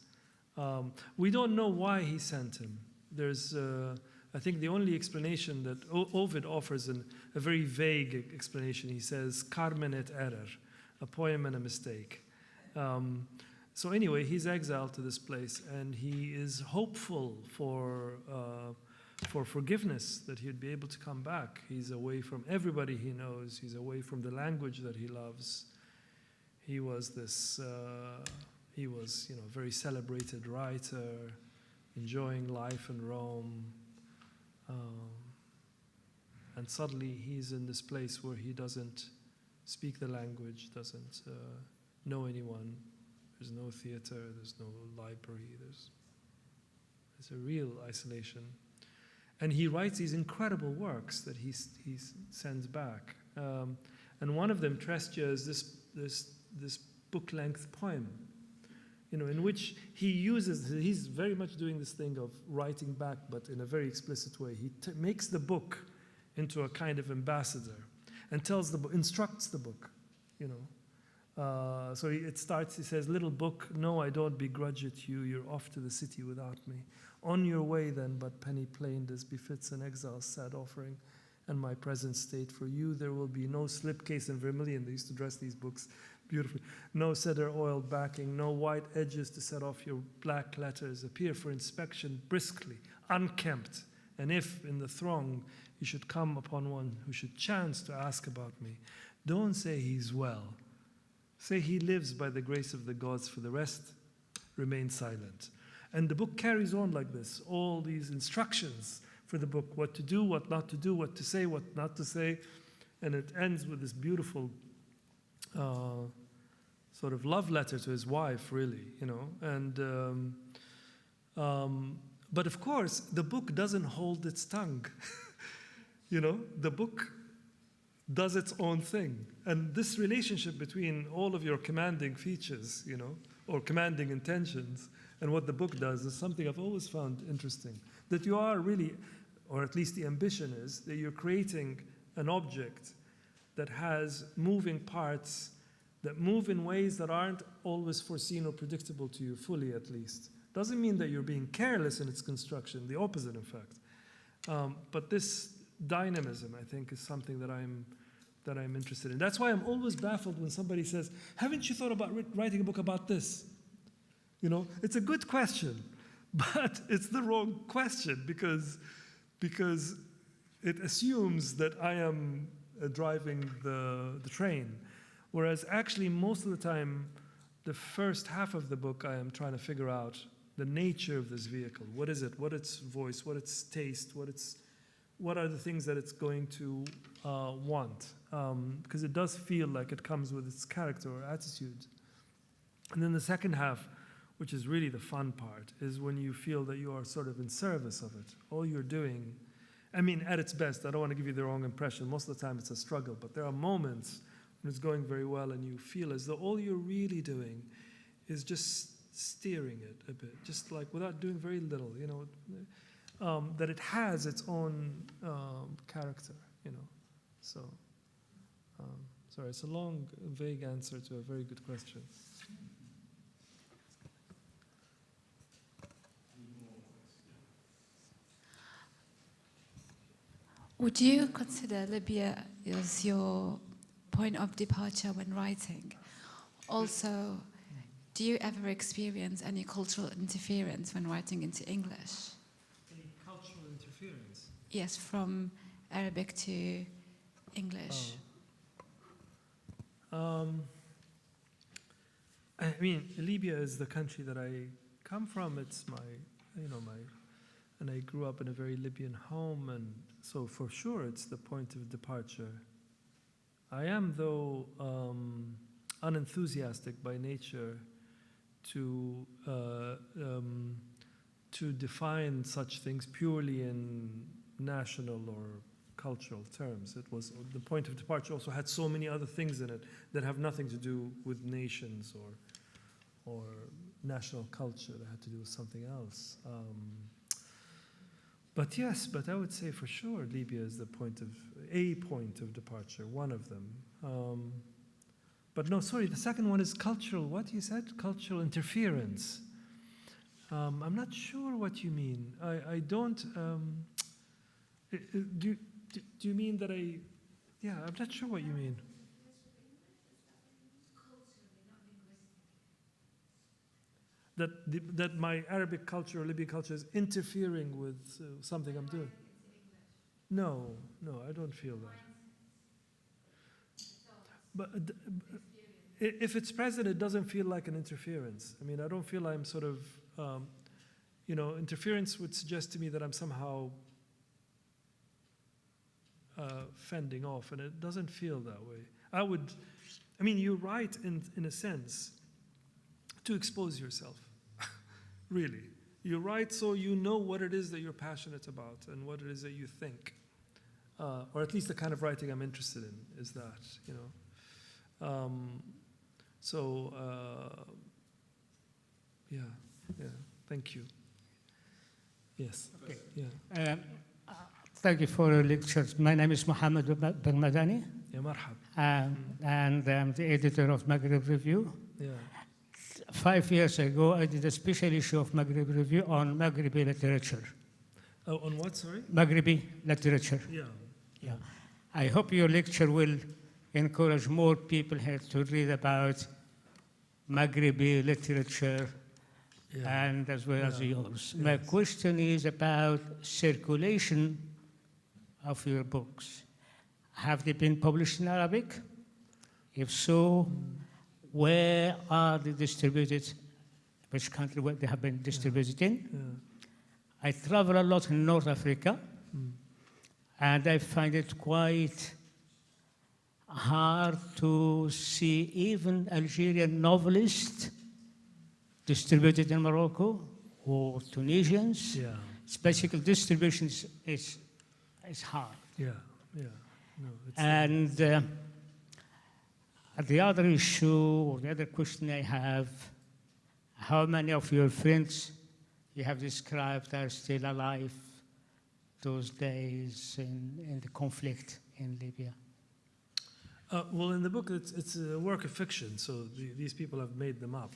We don't know why he sent him. There's, I think the only explanation that Ovid offers, a very vague explanation. He says, Carmen et error, a poem and a mistake. So anyway, he's exiled to this place, and he is hopeful for forgiveness, that he'd be able to come back. He's away from everybody he knows. He's away from the language that he loves. He was this, a very celebrated writer, enjoying life in Rome. And suddenly he's in this place where he doesn't speak the language, doesn't know anyone. There's no theater, there's no library, there's a real isolation. And he writes these incredible works that he sends back. And one of them, Trestia, is this book-length poem, in which he's very much doing this thing of writing back, but in a very explicit way. He makes the book into a kind of ambassador and instructs the book, So it starts, he says, "Little book, no, I don't begrudge it you. You're off to the city without me. On your way then, but penny planed as befits an exile's sad offering, and my present state for you. There will be no slipcase and vermilion." They used to dress these books beautifully. "No cedar oil backing, no white edges to set off your black letters. Appear for inspection briskly, unkempt. And if in the throng you should come upon one who should chance to ask about me, don't say he's well. Say he lives by the grace of the gods. For the rest, remain silent." And the book carries on like this, all these instructions for the book, what to do, what not to do, what to say, what not to say. And it ends with this beautiful sort of love letter to his wife, really, And but of course, the book doesn't hold its tongue. The book does its own thing. And this relationship between all of your commanding features, or commanding intentions, and what the book does is something I've always found interesting. That you are really, or at least the ambition is, that you're creating an object that has moving parts that move in ways that aren't always foreseen or predictable to you, fully at least. Doesn't mean that you're being careless in its construction, the opposite, in fact. But this dynamism, I think, is something that I'm interested in. That's why I'm always baffled when somebody says, "Haven't you thought about writing a book about this?" It's a good question, but it's the wrong question because it assumes that I am driving the train. Whereas actually most of the time, the first half of the book, I am trying to figure out the nature of this vehicle. What is it? What its voice? What its taste? What are the things that it's going to want? Because it does feel like it comes with its character or attitude. And then the second half, which is really the fun part, is when you feel that you are sort of in service of it. All you're doing, at its best, I don't want to give you the wrong impression. Most of the time it's a struggle, but there are moments when it's going very well and you feel as though all you're really doing is just steering it a bit, just like without doing very little, that it has its own character, So, sorry, it's a long, vague answer to a very good question. Would you consider Libya as your point of departure when writing? Also, do you ever experience any cultural interference when writing into English? Any cultural interference? Yes, from Arabic to English. Libya is the country that I come from. It's and I grew up in a very Libyan home, and so for sure it's the point of departure. I am, though, unenthusiastic by nature to define such things purely in national or cultural terms. It was the point of departure also had so many other things in it that have nothing to do with nations or national culture, that had to do with something else. But yes, I would say for sure Libya is a point of departure, one of them. But no, sorry, the second one is cultural, what you said? Cultural interference. I'm not sure what you mean. I don't, do you mean that I'm not sure what you mean. That my Arabic culture or Libyan culture is interfering with something I'm doing? No, I don't feel that. But if it's present, it doesn't feel like an interference. I don't feel I'm sort of, interference would suggest to me that I'm somehow fending off, and it doesn't feel that way. I mean, you write in a sense to expose yourself, really. You write so you know what it is that you're passionate about and what it is that you think. Or at least the kind of writing I'm interested in is that, you know. Yeah, thank you. Yes, okay. Yeah. Thank you for your lectures. My name is Mohammed Bagmadani. Yeah, marhab. And I'm the editor of Maghreb Review. Yeah. 5 years ago, I did a special issue of Maghreb Review on Maghrebi literature. Oh, on what, sorry? Maghrebi literature. Yeah. I hope your lecture will encourage more people here to read about Maghrebi literature and as well as yours. Yes. My question is about circulation of your books. Have they been published in Arabic? If so, where are they distributed? Which country where they have been distributed in? I travel a lot in North Africa, and I find it quite hard to see even Algerian novelists distributed in Morocco or Tunisians. Yeah. Special distribution is hard. Yeah. No, it's And the other issue or the other question I have, how many of your friends you have described are still alive those days in the conflict in Libya? well, in the book, it's a work of fiction, so these people have made them up.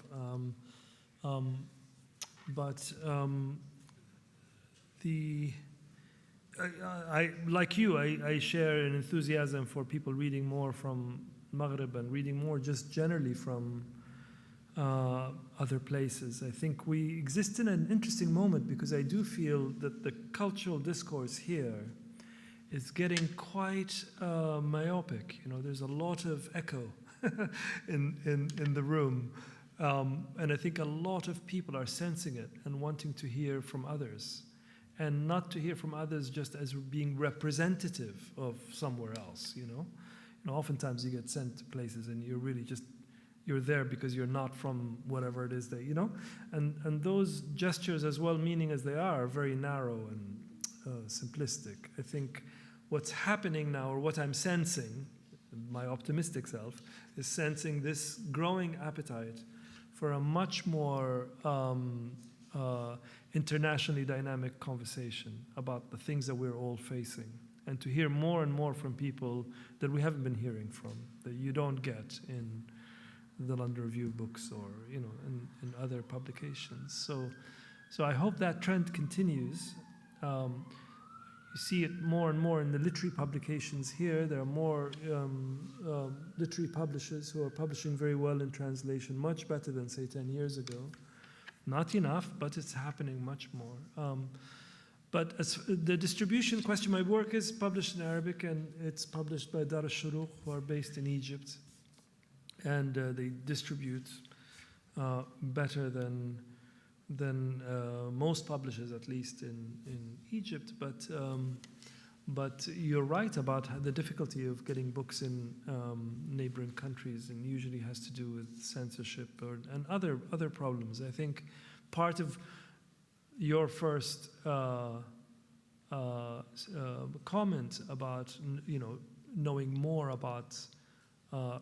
I like you, I share an enthusiasm for people reading more from Maghreb and reading more just generally from other places. I think we exist in an interesting moment because I do feel that the cultural discourse here is getting quite myopic. You know, there's a lot of echo in the room. And I think a lot of people are sensing it and wanting to hear from others. And not to hear from others just as being representative of somewhere else, you know? Oftentimes you get sent to places and you're really just, you're there because you're not from whatever it is that, you know? And those gestures, as well-meaning as they are very narrow and simplistic. I think what's happening now, or what I'm sensing, my optimistic self, is sensing this growing appetite for a much more internationally dynamic conversation about the things that we're all facing, and to hear more and more from people that we haven't been hearing from, that you don't get in the London Review of Books or, you know, in other publications. So I hope that trend continues. You see it more and more in the literary publications here. There are more literary publishers who are publishing very well in translation, much better than, say, 10 years ago. Not enough, but it's happening much more. But as the distribution question, my work is published in Arabic, and it's published by Dar al-Shuruq, who are based in Egypt. And they distribute better than most publishers, at least in Egypt. But you're right about the difficulty of getting books in neighboring countries, and usually has to do with censorship and other problems. I think part of your first comment about knowing more about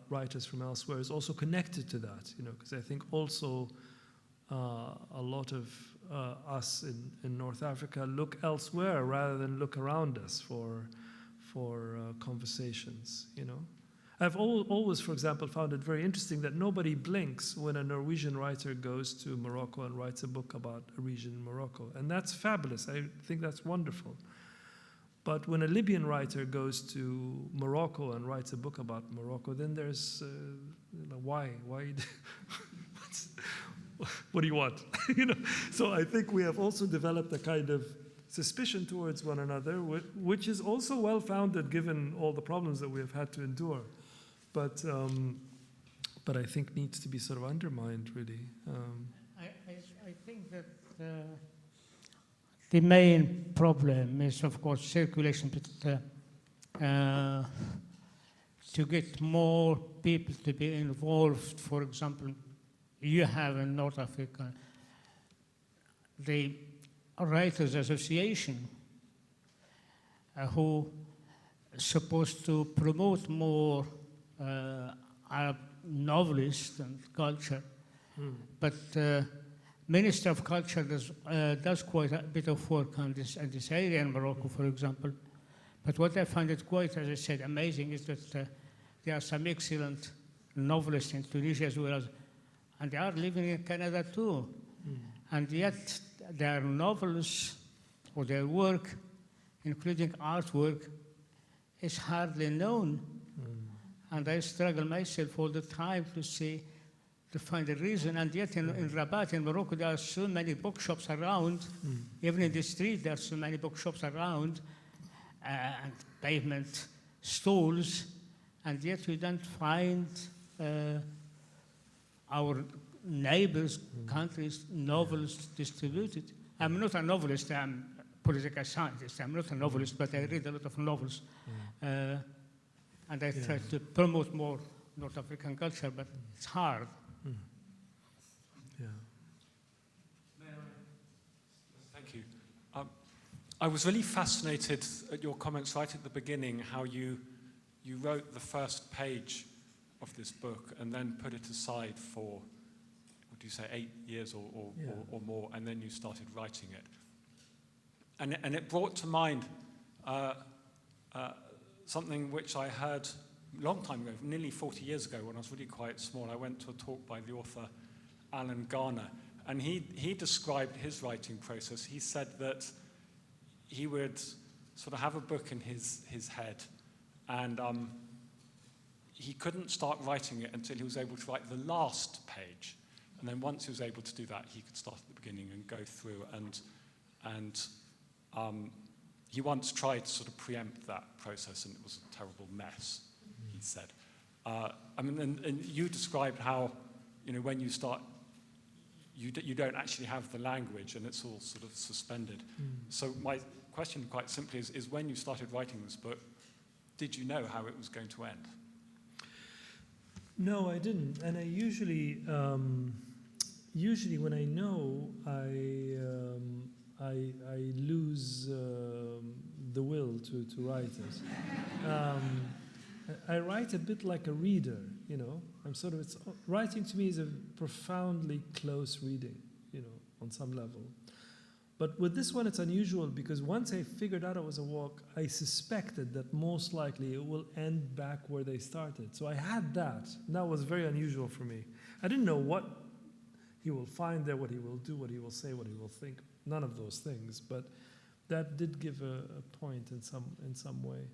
writers from elsewhere is also connected to that, because I think also a lot of us in North Africa look elsewhere rather than look around us for conversations. I've always, for example, found it very interesting that nobody blinks when a Norwegian writer goes to Morocco and writes a book about a region in Morocco, and that's fabulous. I think that's wonderful. But when a Libyan writer goes to Morocco and writes a book about Morocco, then there's why? What do you want? So I think we have also developed a kind of suspicion towards one another, which is also well-founded given all the problems that we have had to endure, but I think needs to be sort of undermined, really. I think that the main problem is, of course, circulation. But to get more people to be involved. For example, you have in North Africa the Writers Association, who is supposed to promote more Arab novelists and culture, but Minister of Culture does quite a bit of work on this area in Morocco, for example. But what I find it quite, as I said, amazing is that there are some excellent novelists in Tunisia as well, and they are living in Canada too. And yet their novels or their work, including artwork, is hardly known. And I struggle myself all the time to find a reason. And yet in Rabat, in Morocco, there are so many bookshops around. Even in the street, there are so many bookshops around, and pavement stalls, and yet we don't find our neighbors' countries' novels distributed. I'm not a novelist, I'm a political scientist. I'm not a novelist, but I read a lot of novels. And I try to promote more North African culture, but it's hard. Yeah. Thank you. I was really fascinated at your comments right at the beginning, how you wrote the first page of this book and then put it aside for, what do you say, 8 years or more, and then you started writing it. And it brought to mind something which I heard a long time ago, nearly 40 years ago, when I was really quite small. I went to a talk by the author Alan Garner, and he described his writing process. He said that he would sort of have a book in his head, and he couldn't start writing it until he was able to write the last page. And then once he was able to do that, he could start at the beginning and go through. And he once tried to sort of preempt that process, and it was a terrible mess, he said. I mean, and you described how, when you start, you don't actually have the language, and it's all sort of suspended. So my question, quite simply, is when you started writing this book, did you know how it was going to end? No, I didn't. And I usually when I know, I lose the will to write it. I write a bit like a reader, I'm sort of, writing to me is a profoundly close reading, on some level. But with this one, it's unusual because once I figured out it was a walk, I suspected that most likely it will end back where they started. So I had that, and that was very unusual for me. I didn't know what he will find there, what he will do, what he will say, what he will think, none of those things, but that did give a point in some way.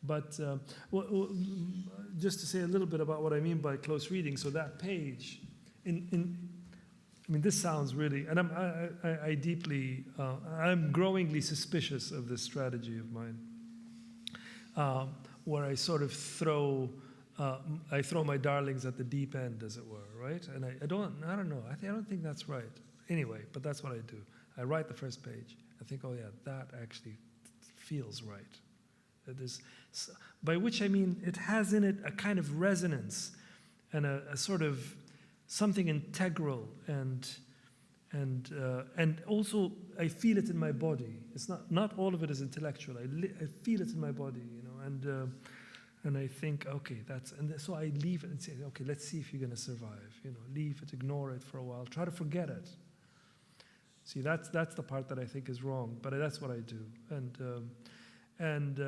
But just to say a little bit about what I mean by close reading, so that page, this sounds really, and I'm growingly suspicious of this strategy of mine, where I sort of throw my darlings at the deep end, as it were, right? And I don't know. I don't think that's right. Anyway, but that's what I do. I write the first page. I think, oh yeah, that actually feels right. It is, by which I mean it has in it a kind of resonance and a sort of something integral, and also I feel it in my body. It's not all of it is intellectual. I feel it in my body, and I think, okay, so I leave it and say, okay, let's see if you're going to survive. Leave it, ignore it for a while, try to forget it. See, that's the part that I think is wrong, but that's what I do. And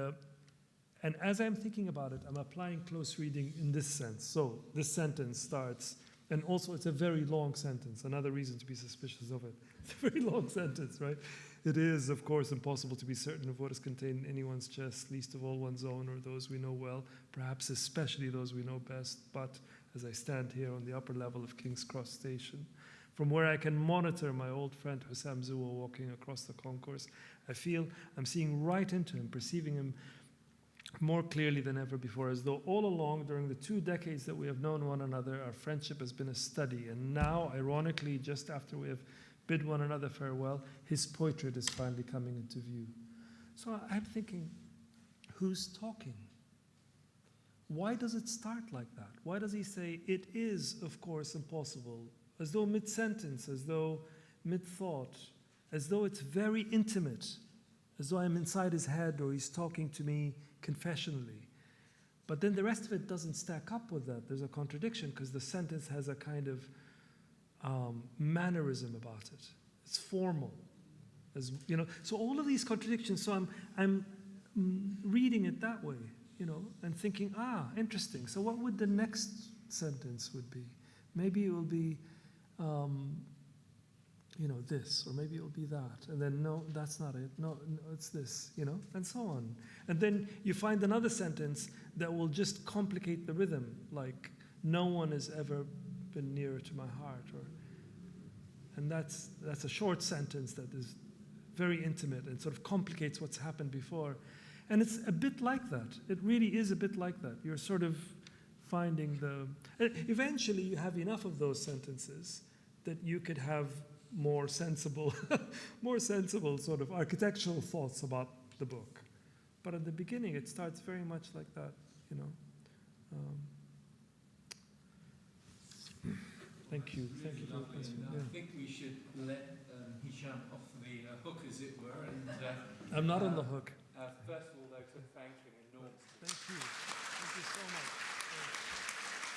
as I'm thinking about it, I'm applying close reading in this sense. So this sentence starts, and also it's a very long sentence, another reason to be suspicious of it. It's a very long sentence, right? It is, of course, impossible to be certain of what is contained in anyone's chest, least of all one's own or those we know well, perhaps especially those we know best. But as I stand here on the upper level of King's Cross Station, from where I can monitor my old friend Hisham Matar walking across the concourse, I feel I'm seeing right into him, perceiving him more clearly than ever before, as though all along during the 2 decades that we have known one another, our friendship has been a study. And now, ironically, just after we have bid one another farewell, his portrait is finally coming into view. So I'm thinking, who's talking? why does it start like that? Why does he say, it is, of course, impossible, as though mid-sentence, as though mid-thought, as though it's very intimate, as though I'm inside his head or he's talking to me confessionally. But then the rest of it doesn't stack up with that. There's a contradiction because the sentence has a kind of mannerism about it. It's formal, as you know. So all of these contradictions. So I'm reading it that way, you know, and thinking, interesting. So what would the next sentence would be? Maybe it will be, you know, this, or maybe it will be that, and then no, that's not it. No, it's this, you know, and so on. And then you find another sentence that will just complicate the rhythm, like no one has ever been nearer to my heart, and that's a short sentence that is very intimate and sort of complicates what's happened before. And it's a bit like that. It really is a bit like that. You're sort of finding eventually you have enough of those sentences that you could have more sensible sort of architectural thoughts about the book. But at the beginning, it starts very much like that, you know. Thank you for the question. I think we should let Hisham off the hook, as it were. And, I'm not on the hook. First of all, though, to thank him enormously. Thank you. Thank you so much.